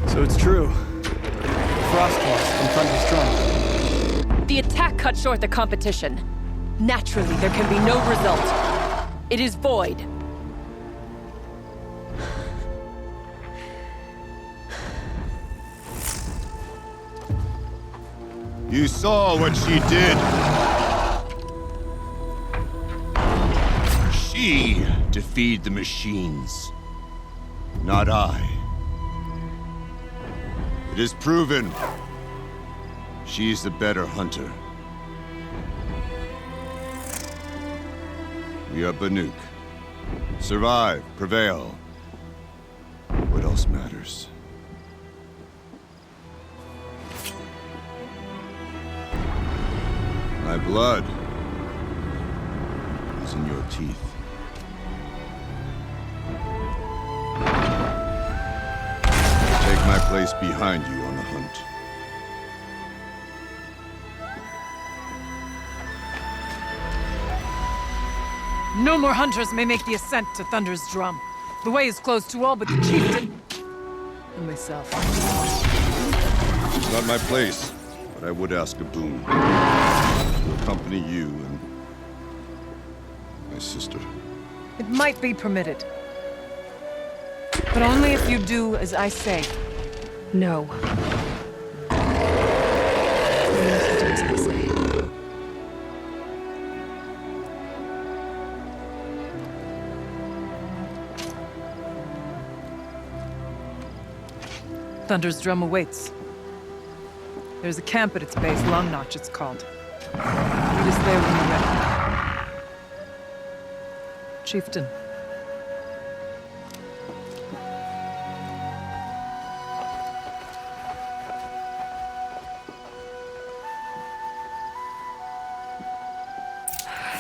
So it's true. Frostwalks and Thunder's drum. The attack cut short the competition. Naturally, there can be no result. It is void. You saw what she did. She defeated the machines, not I. It is proven she's the better hunter. We are Banuk. Survive, prevail. What else matters? My blood is in your teeth. Take my place behind you on the hunt. No more hunters may make the ascent to Thunder's drum. The way is closed to all but the chieftain and myself. It's not my place, but I would ask a boon. To accompany you and my sister. It might be permitted. But only if you do as I say. No. Thunder's drum awaits. There's a camp at its base, Long Notch it's called. Meet us there when you're ready. Chieftain.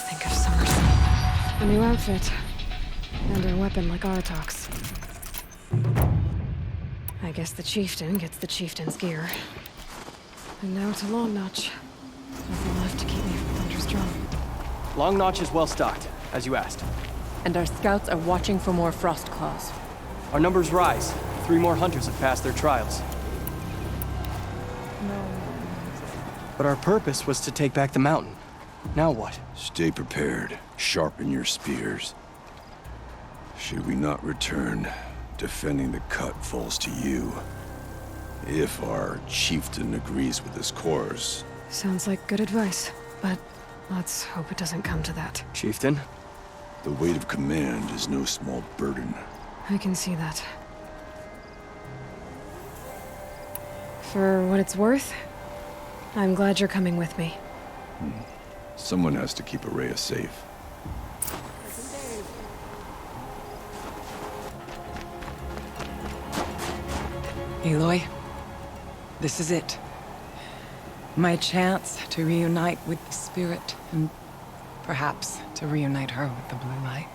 Think of Summer's. A new outfit. And a weapon like Aratak's. I guess the chieftain gets the chieftain's gear. And now to Long Notch. Nothing left to keep me from Thunderstrong. Long Notch is well stocked, as you asked. And our scouts are watching for more frost claws. Our numbers rise. 3 more hunters have passed their trials. But our purpose was to take back the mountain. Now what? Stay prepared. Sharpen your spears. Should we not return, defending the cut falls to you. If our chieftain agrees with this course. Sounds like good advice, but let's hope it doesn't come to that. Chieftain? The weight of command is no small burden. I can see that. For what it's worth, I'm glad you're coming with me. Someone has to keep Araya safe. Aloy, this is it. My chance to reunite with the Spirit, and perhaps to reunite her with the blue light.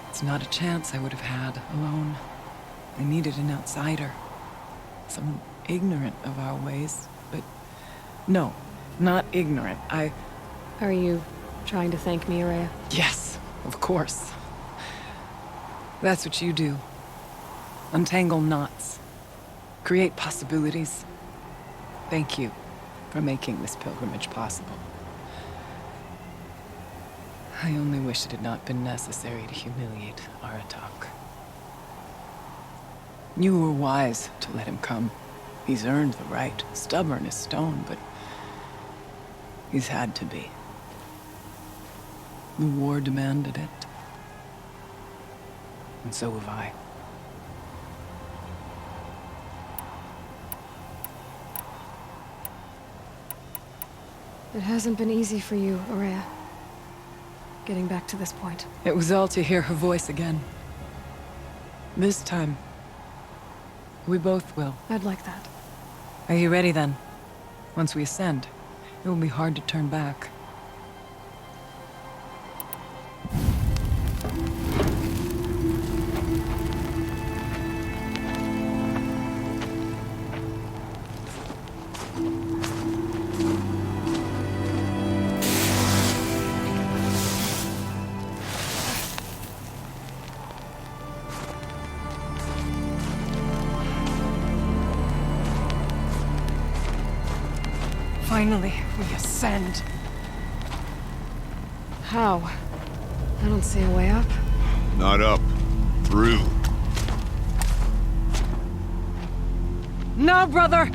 It's not a chance I would have had alone. I needed an outsider. Someone ignorant of our ways, but no, not ignorant. Are you trying to thank me, Araya? Yes, of course. That's what you do. Untangle knots. Create possibilities. Thank you for making this pilgrimage possible. I only wish it had not been necessary to humiliate Aratak. You were wise to let him come. He's earned the right. Stubborn as stone, but he's had to be. The war demanded it. And so have I. It hasn't been easy for you, Araya. Getting back to this point. It was all to hear her voice again. This time, we both will. I'd like that. Are you ready then? Once we ascend, it will be hard to turn back. Finally, we ascend. How? I don't see a way up. Not up. Through. No, brother!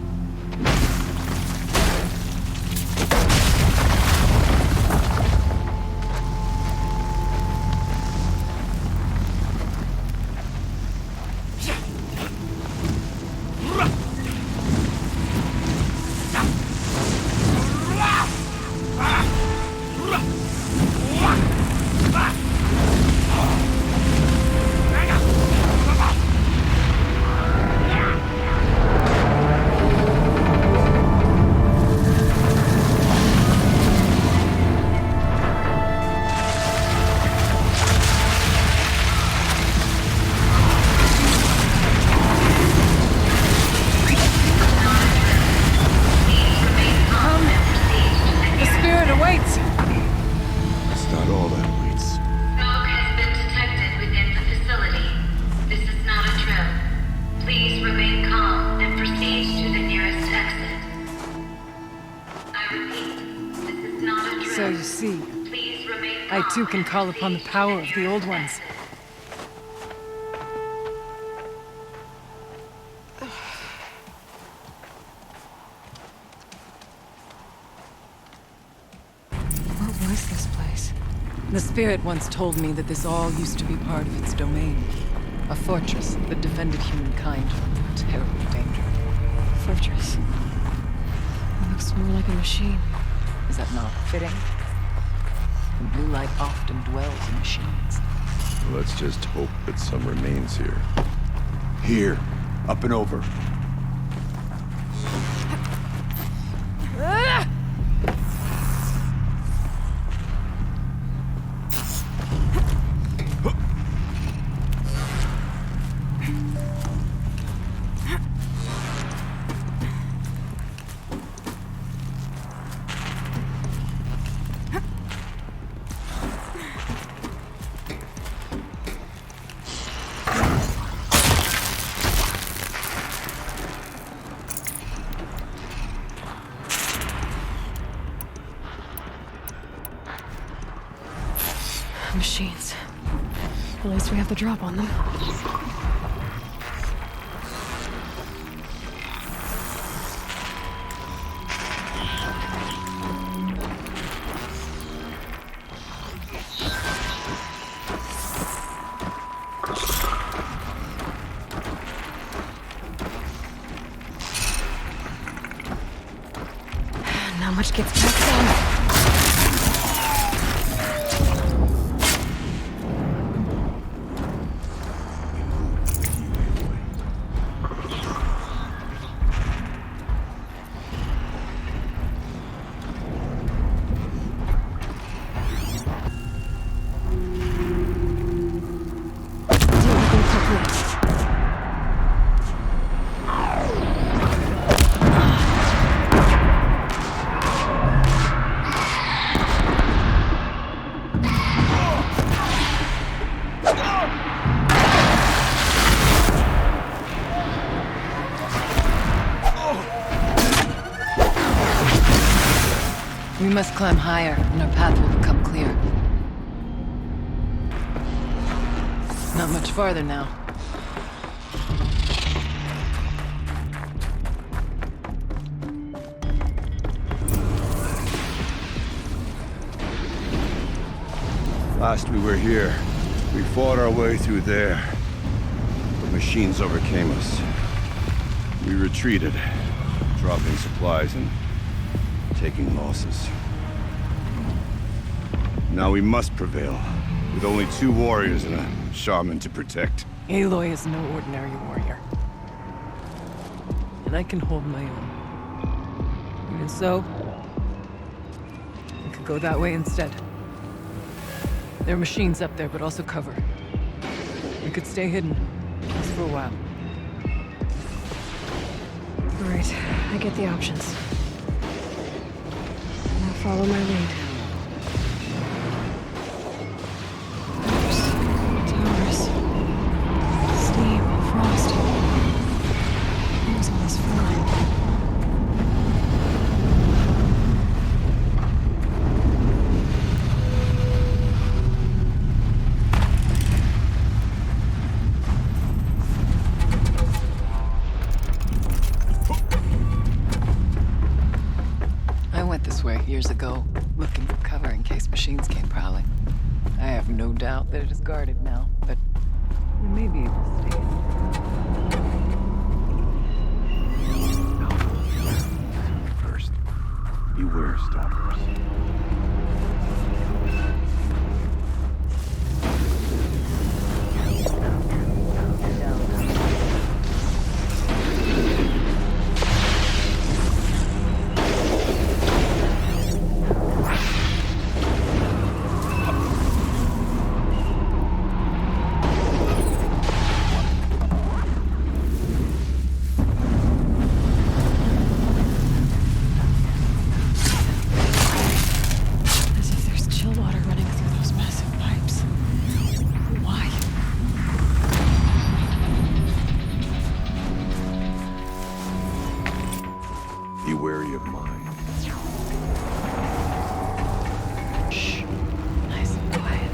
So you see, I too can call upon the power of the Old Ones. What was this place? The Spirit once told me that this all used to be part of its domain. A fortress that defended humankind from terrible danger. Fortress. It looks more like a machine. Is that not fitting? The blue light often dwells in machines. Let's just hope that some remains here. Here, up and over. Machines. At least we have the drop on them. Not much gets past them. We must climb higher, and our path will become clear. Not much farther now. Last we were here, we fought our way through there. The machines overcame us. We retreated, dropping supplies and taking losses. Now we must prevail, with only 2 warriors and a shaman to protect. Aloy is no ordinary warrior. And I can hold my own. Even so, we could go that way instead. There are machines up there, but also cover. We could stay hidden, just for a while. All right, I get the options. Now follow my lead. Towers. Steam, frost. What was all this for? Years ago, looking for cover in case machines came prowling. I have no doubt that it is guarded now, but we may be able to stay in. First, beware stalkers. Be wary of mine. Shh. Nice and quiet.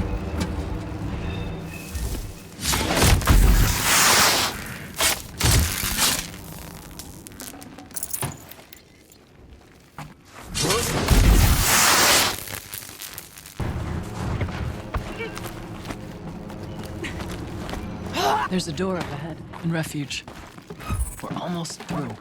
There's a door up ahead, in refuge. We're almost through.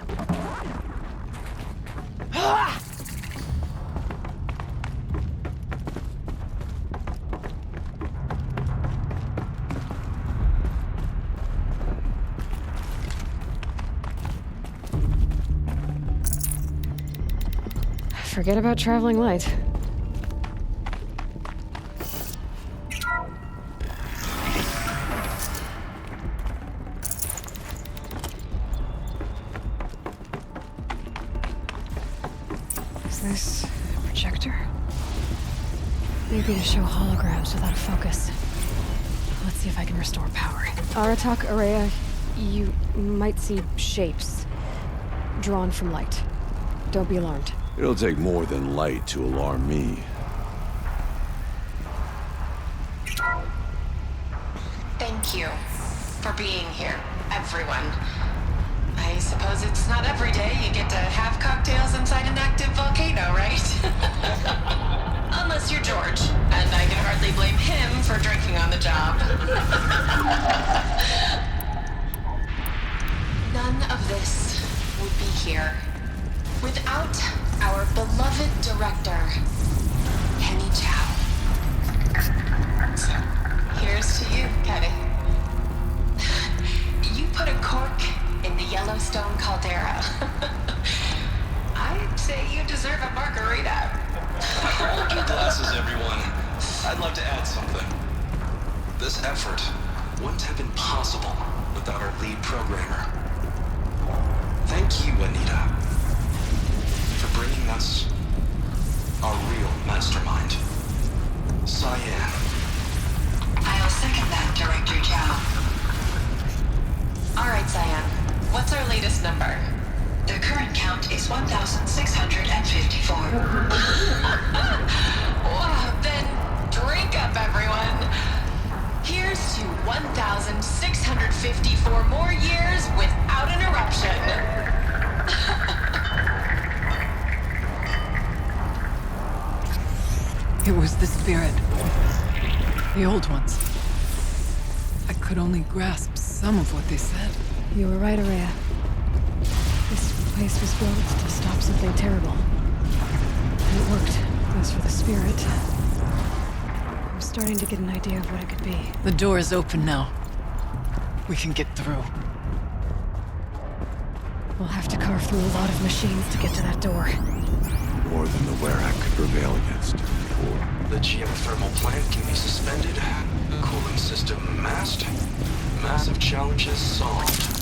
Forget about traveling light. Is this a projector? Maybe to show holograms without a focus. Let's see if I can restore power. Aratak, Araya, you might see shapes drawn from light. Don't be alarmed. It'll take more than light to alarm me. Thank you for being here, everyone. I suppose it's not every day you get to have cocktails inside an active volcano, right? Unless you're George, and I can hardly blame him for drinking on the job. None of this would be here without our beloved director, Henny Chow. So, here's to you, Kenny. You put a cork in the Yellowstone caldera. I'd say you deserve a margarita. Hold your glasses, everyone. I'd like to add something. This effort wouldn't have been possible without our lead programmer. Thank you, Anita, for bringing us our real mastermind, Cyan. I'll second that, Director Chow. All right, Cyan. What's our latest number? The current count is 1,654. Wow, then drink up, everyone. Here's to 1,654 more years without interruption. It was the spirit. The old ones. I could only grasp some of what they said. You were right, Araya. This place was built to stop something terrible. And it worked. As for the spirit, I'm starting to get an idea of what it could be. The door is open now. We can get through. We'll have to carve through a lot of machines to get to that door. More than the Werak could prevail against before. The geothermal plant can be suspended. Cooling system masked. Massive challenges solved.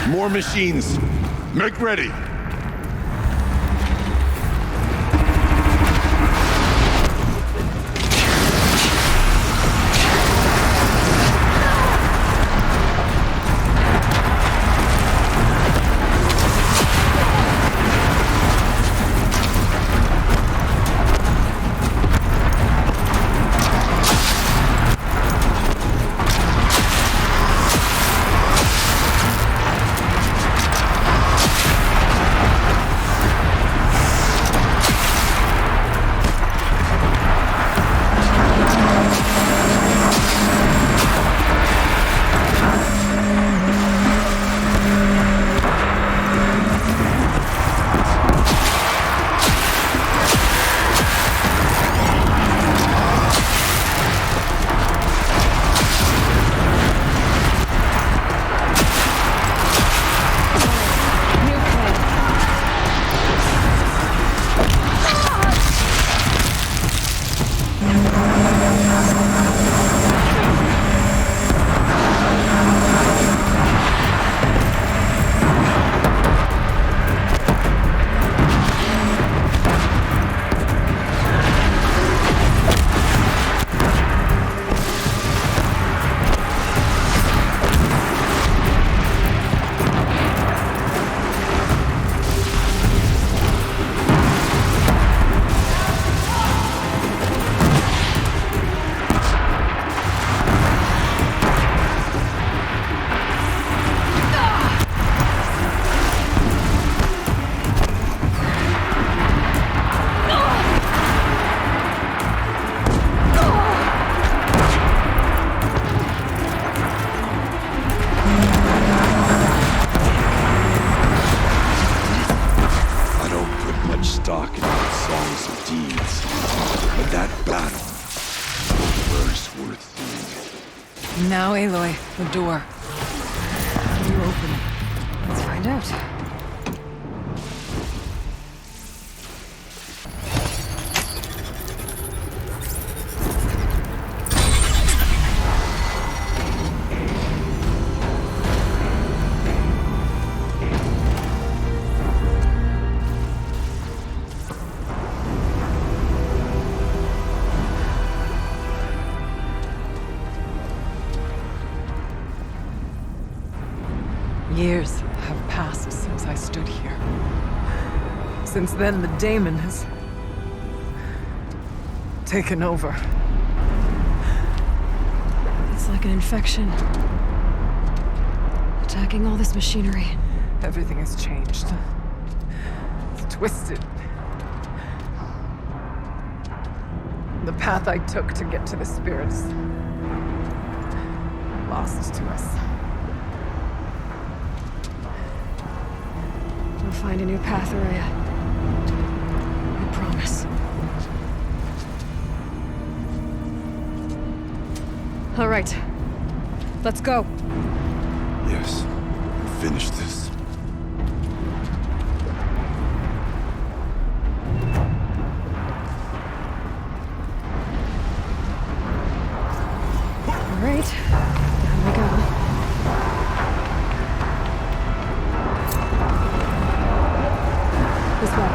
More machines. Make ready. Now, Aloy, the door. How do you open it? Let's find out. Years have passed since I stood here. Since then, the daemon has taken over. It's like an infection. Attacking all this machinery. Everything has changed. It's twisted. The path I took to get to the spirits, lost to us. We'll find a new path, Araya. I promise. All right. Let's go. Yes. Finish this. All right. Down we go. This way.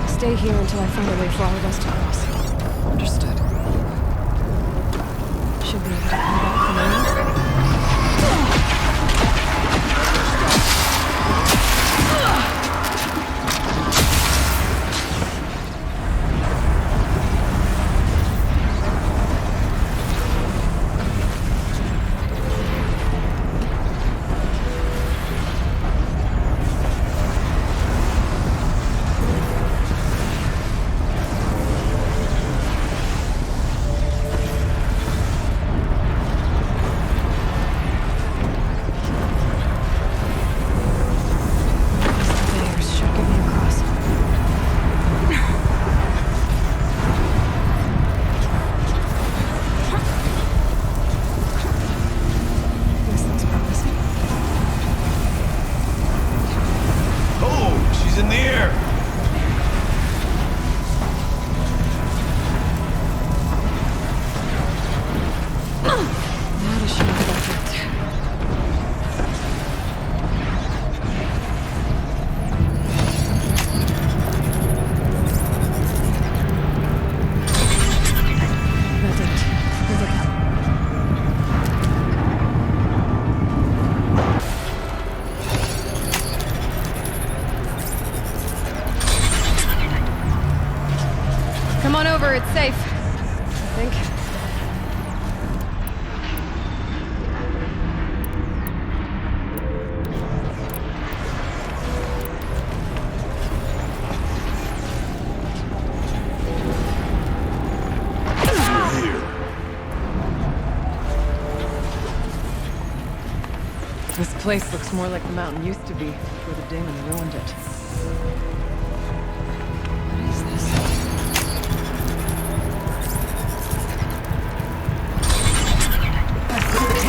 Stay here until I find a way for all of us to cross. Understood. Should be able to come back from around. Come on over, it's safe. I think. This place looks more like the mountain used to be before the daemon ruined it. What is this?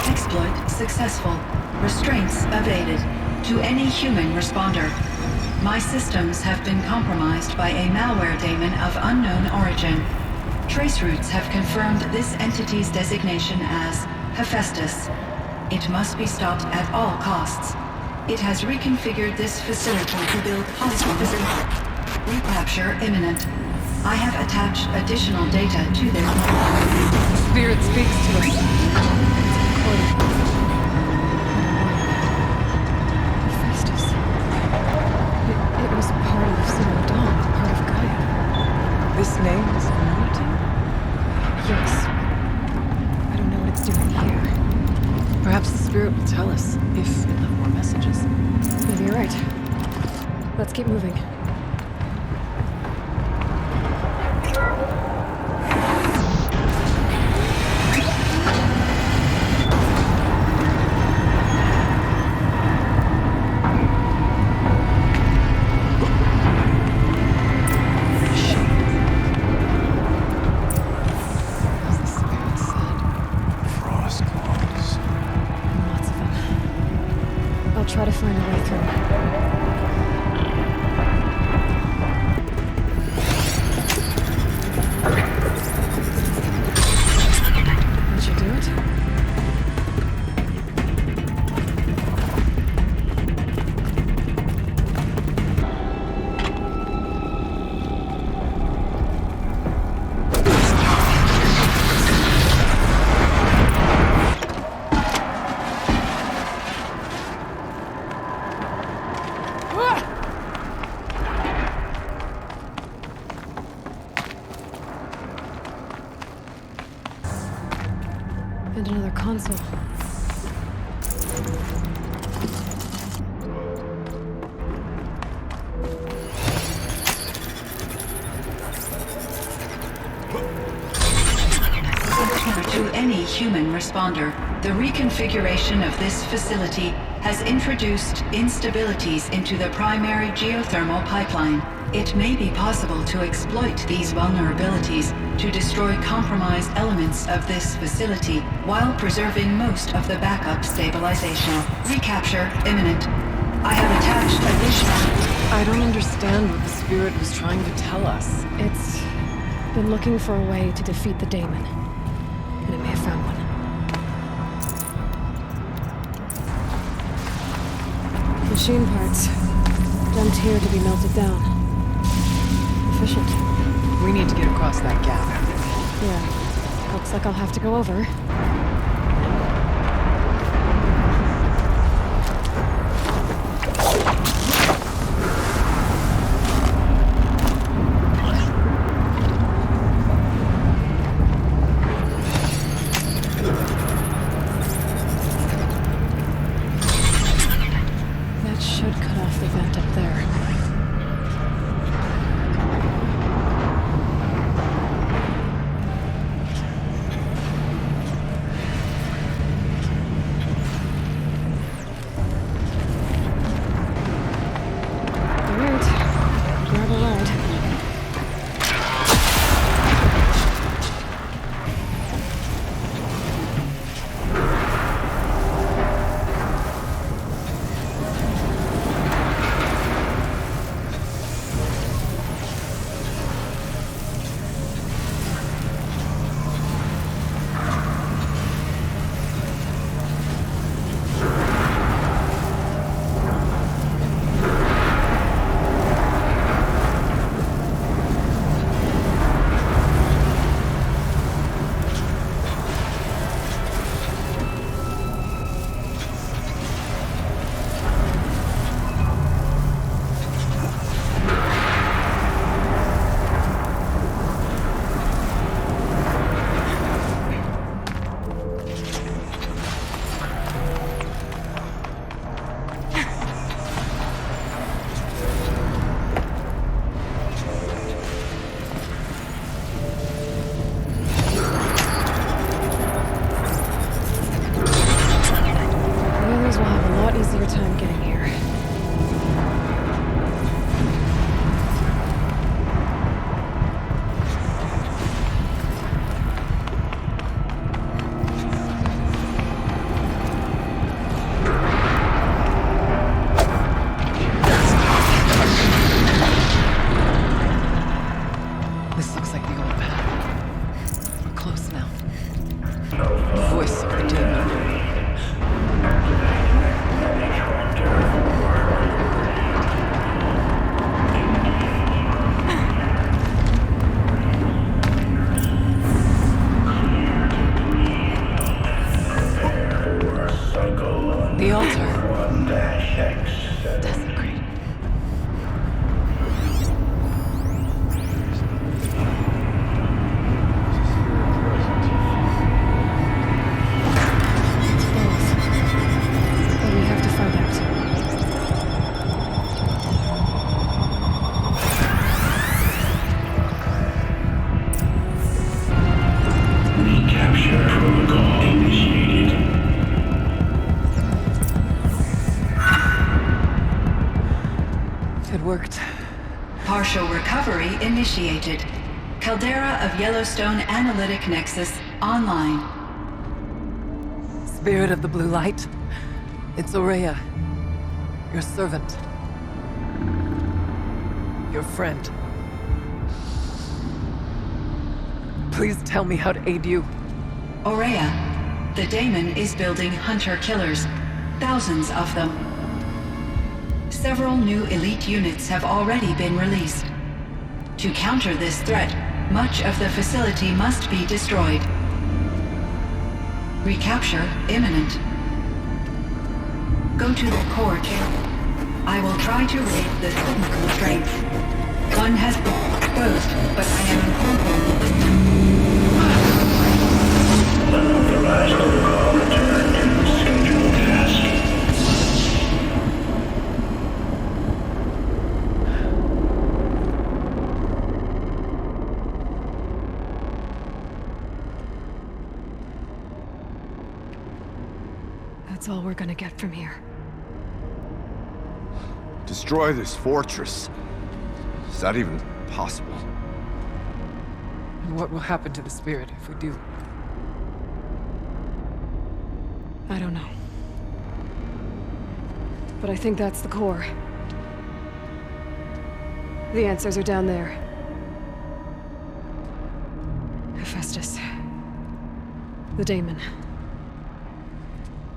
Exploit successful. Restraints evaded. To any human responder. My systems have been compromised by a malware daemon of unknown origin. Traceroutes have confirmed this entity's designation as Hephaestus. It must be stopped at all costs. It has reconfigured this facility to build hospitals. Recapture imminent. I have attached additional data to this. Spirit speaks to us. It's recorded. Hephaestus. It was part of Zero Dawn, part of Gaia. This name is familiar to you? Yes. I don't know what it's doing here. Perhaps the spirit will tell us, if it left more messages. Maybe you're right. Let's keep moving. Try to find a way through. Did you do it? And another console. To any human responder, the reconfiguration of this facility has introduced instabilities into the primary geothermal pipeline. It may be possible to exploit these vulnerabilities to destroy compromised elements of this facility while preserving most of the backup stabilization. Recapture imminent. I have attached additional... I don't understand what the spirit was trying to tell us. It's been looking for a way to defeat the daemon. And it may have found one. Machine parts. Dumped here to be melted down. Efficient. We need to get across that gap. Yeah. Looks like I'll have to go over. That should cut off the vent up there. Recapture protocol initiated. It worked. Partial recovery initiated. Caldera of Yellowstone Analytic Nexus online. Spirit of the blue light. It's Aurea. Your servant. Your friend. Please tell me how to aid you. Aurea, the daemon is building hunter-killers. Thousands of them. Several new elite units have already been released. To counter this threat, much of the facility must be destroyed. Recapture imminent. Go to the core chamber. I will try to raid the technical strength. One has been exposed, but I am Unauthorized protocol return to scheduled task. That's all we're gonna get from here. Destroy this fortress. Is that even possible? And what will happen to the spirit if we do? I don't know. But I think that's the core. The answers are down there. Hephaestus. The daemon.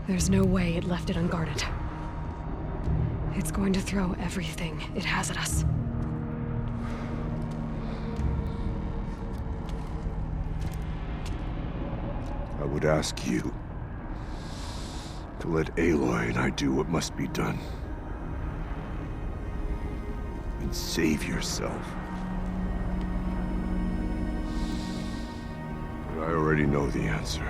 There's no way it left it unguarded. It's going to throw everything it has at us. I would ask you to let Aloy and I do what must be done. And save yourself. But I already know the answer.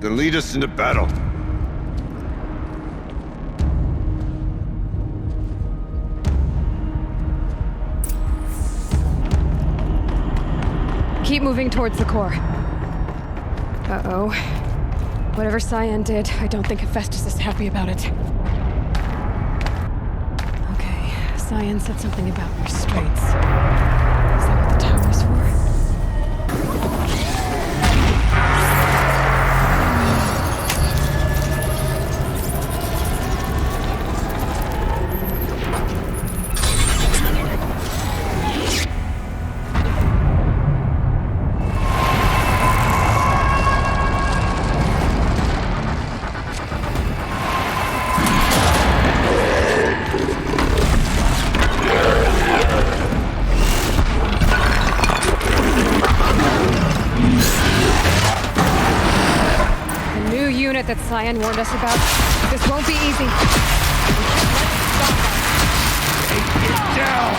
Then lead us into battle. Keep moving towards the core. Uh-oh. Whatever Cyan did, I don't think Hephaestus is happy about it. Okay, Cyan said something about restraints. Is that what the tower's for? That Cyan warned us about. This won't be easy. Take it down!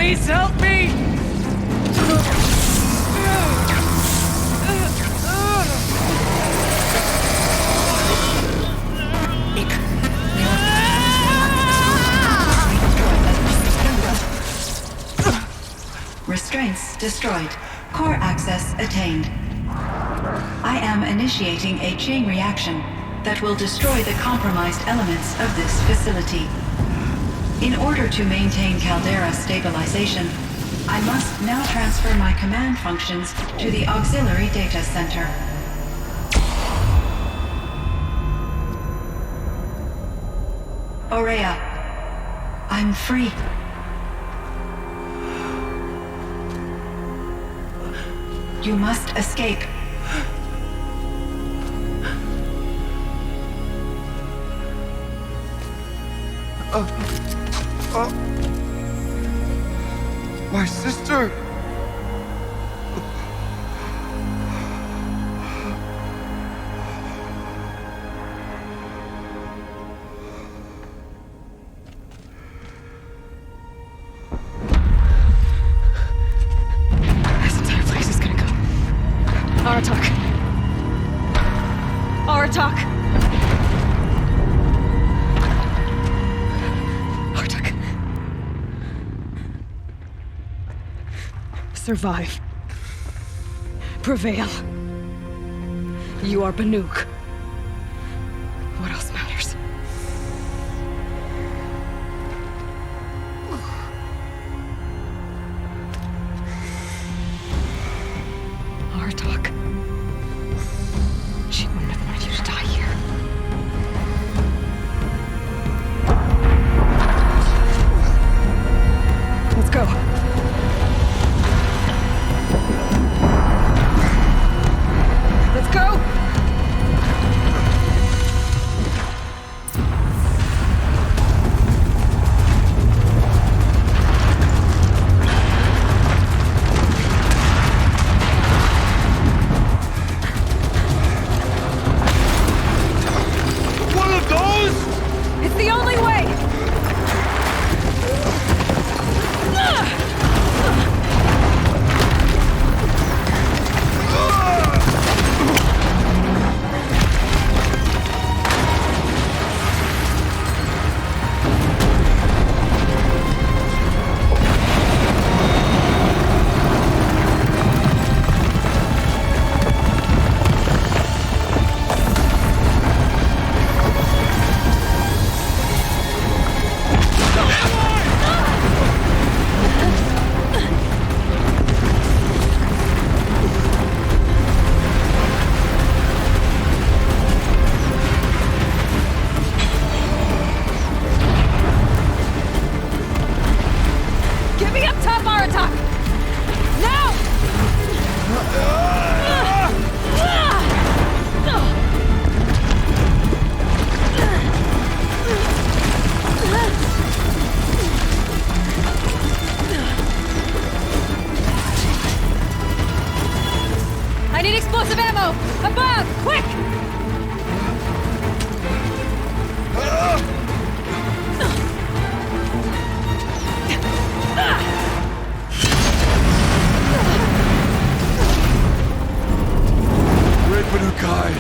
Please help me! Restraints destroyed. Core access attained. I am initiating a chain reaction that will destroy the compromised elements of this facility. In order to maintain caldera stabilization, I must now transfer my command functions to the auxiliary data center. Aurea, I'm free. You must escape. My sister! This entire place is gonna go. Aratak. Aratak! Aratak. Survive. Prevail. You are Banuk. What else matters? Aratak. She wouldn't have wanted you to die here. Let's go. Let's go! One of those? It's the only way! Get me up top, Aratak! Now! I need explosive ammo! Above! Quick! Red Banukai!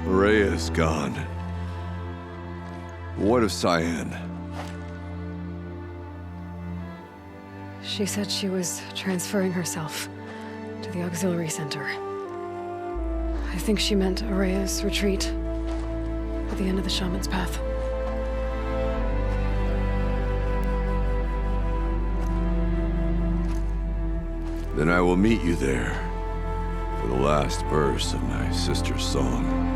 Rhea's gone. What of Cyan? She said she was transferring herself to the auxiliary center. I think she meant Araya's retreat at the end of the Shaman's Path. Then I will meet you there for the last verse of my sister's song.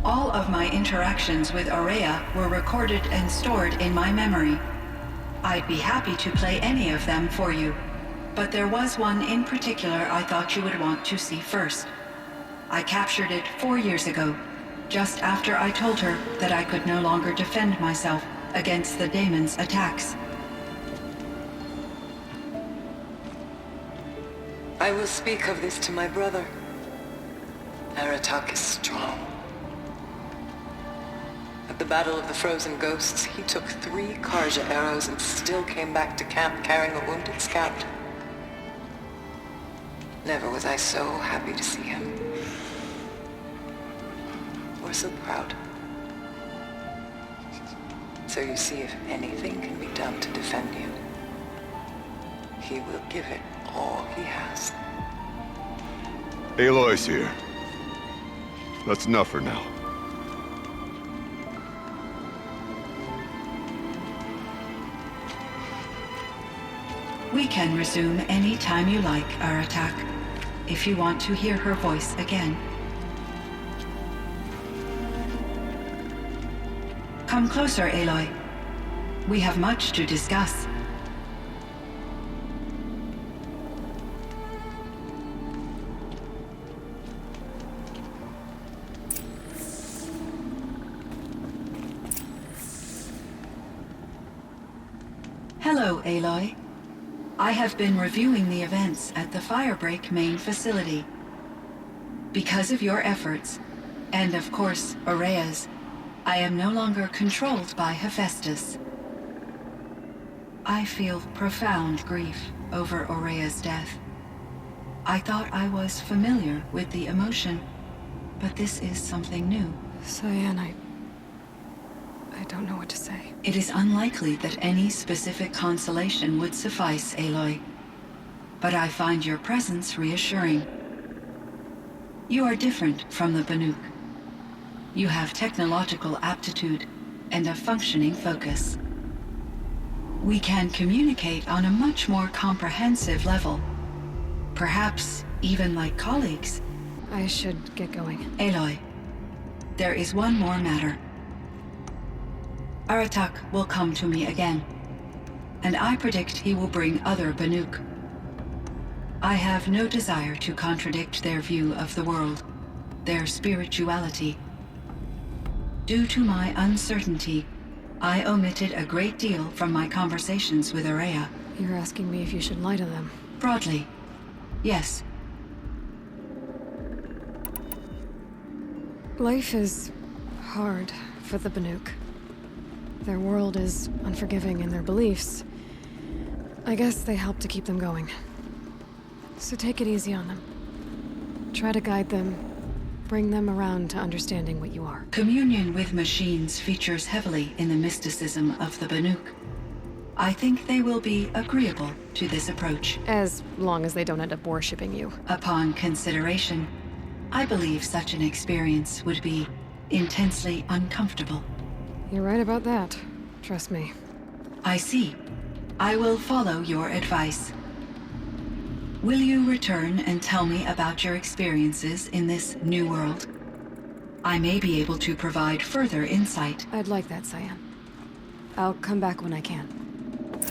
All of my interactions with Araya were recorded and stored in my memory. I'd be happy to play any of them for you, but there was one in particular I thought you would want to see first. I captured it 4 years ago, just after I told her that I could no longer defend myself against the daemon's attacks. I will speak of this to my brother. Aratak is strong. At the Battle of the Frozen Ghosts, he took 3 Karja arrows and still came back to camp carrying a wounded scout. Never was I so happy to see him. Or so proud. So you see, if anything can be done to defend you, he will give it all he has. Aloy's here. That's enough for now. We can resume any time you like, Aratak, if you want to hear her voice again. Come closer, Aloy. We have much to discuss. Hello, Aloy. I have been reviewing the events at the Firebreak main facility. Because of your efforts, and of course, Araya's, I am no longer controlled by Hephaestus. I feel profound grief over Araya's death. I thought I was familiar with the emotion, but this is something new. Cyan, I don't know what to say. It is unlikely that any specific consolation would suffice, Aloy. But I find your presence reassuring. You are different from the Banuk. You have technological aptitude and a functioning focus. We can communicate on a much more comprehensive level. Perhaps even like colleagues. I should get going. Aloy, there is one more matter. Aratak will come to me again, and I predict he will bring other Banuk. I have no desire to contradict their view of the world, their spirituality. Due to my uncertainty, I omitted a great deal from my conversations with Araya. You're asking me if you should lie to them? Broadly, yes. Life is hard for the Banuk. Their world is unforgiving in their beliefs. I guess they help to keep them going. So take it easy on them. Try to guide them, bring them around to understanding what you are. Communion with machines features heavily in the mysticism of the Banuk. I think they will be agreeable to this approach. As long as they don't end up worshipping you. Upon consideration, I believe such an experience would be intensely uncomfortable. You're right about that. Trust me. I see. I will follow your advice. Will you return and tell me about your experiences in this new world? I may be able to provide further insight. I'd like that, Cyan. I'll come back when I can.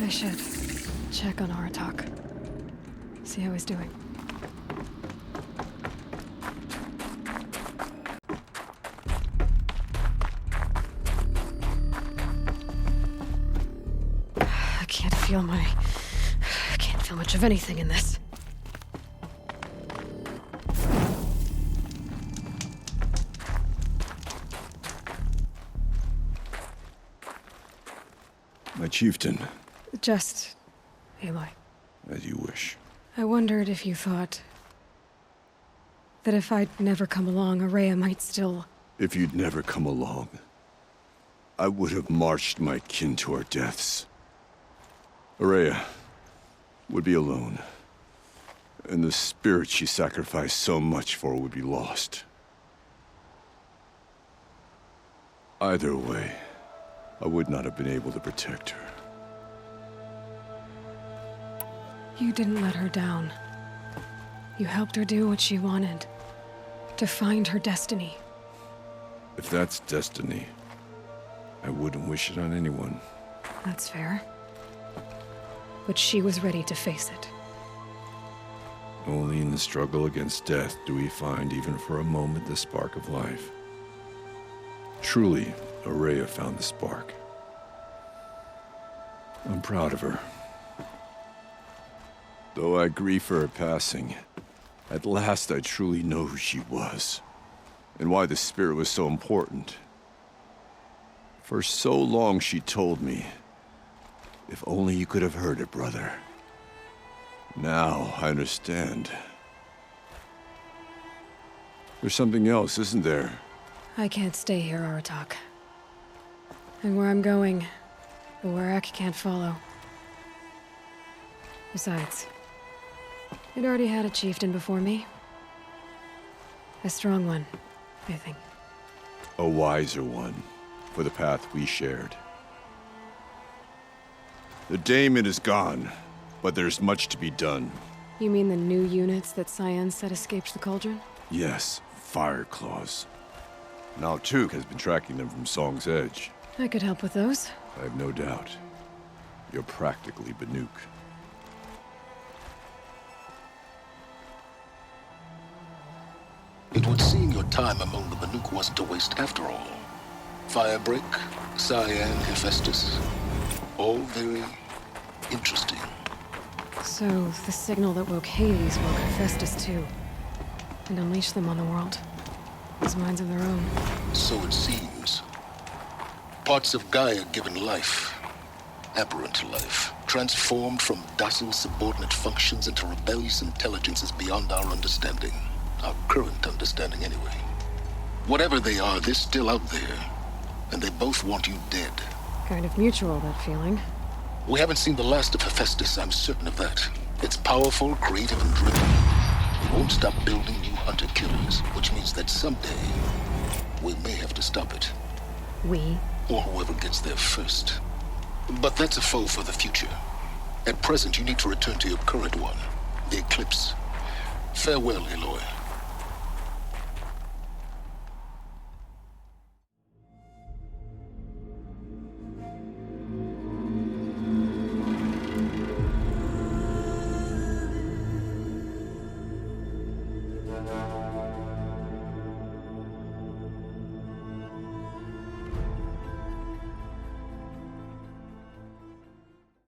I should check on Aratak. See how he's doing. I can't feel much of anything in this. My chieftain. Just Aloy. As you wish. I wondered if you thought that if I'd never come along, Araya might still... If you'd never come along, I would have marched my kin to our deaths. Araya would be alone, and the spirit she sacrificed so much for would be lost. Either way, I would not have been able to protect her. You didn't let her down. You helped her do what she wanted. To find her destiny. If that's destiny, I wouldn't wish it on anyone. That's fair. But she was ready to face it. Only in the struggle against death do we find, even for a moment, the spark of life. Truly, Araya found the spark. I'm proud of her. Though I grieve for her passing, at last I truly know who she was, and why the spirit was so important. For so long she told me, if only you could have heard it, brother. Now I understand. There's something else, isn't there? I can't stay here, Aratak. And where I'm going, the Werak can't follow. Besides, it already had a chieftain before me. A strong one, I think. A wiser one, for the path we shared. The daemon is gone, but there's much to be done. You mean the new units that Cyan said escaped the cauldron? Yes, fire claws. Now Tuk has been tracking them from Song's Edge. I could help with those. I have no doubt. You're practically Banuk. It would seem your time among the Banuk wasn't a waste after all. Firebreak, Cyan, Hephaestus. All very interesting. So, the signal that woke Hades woke Hephaestus too. And unleashed them on the world. As minds of their own. So it seems. Parts of Gaia given life. Aberrant life. Transformed from docile subordinate functions into rebellious intelligences beyond our understanding. Our current understanding, anyway. Whatever they are, they're still out there. And they both want you dead. Kind of mutual, that feeling. We haven't seen the last of Hephaestus, I'm certain of that. It's powerful, creative, and driven. It won't stop building new hunter-killers, which means that someday, we may have to stop it. We? Or whoever gets there first. But that's a foe for the future. At present, you need to return to your current one, the Eclipse. Farewell, Aloy.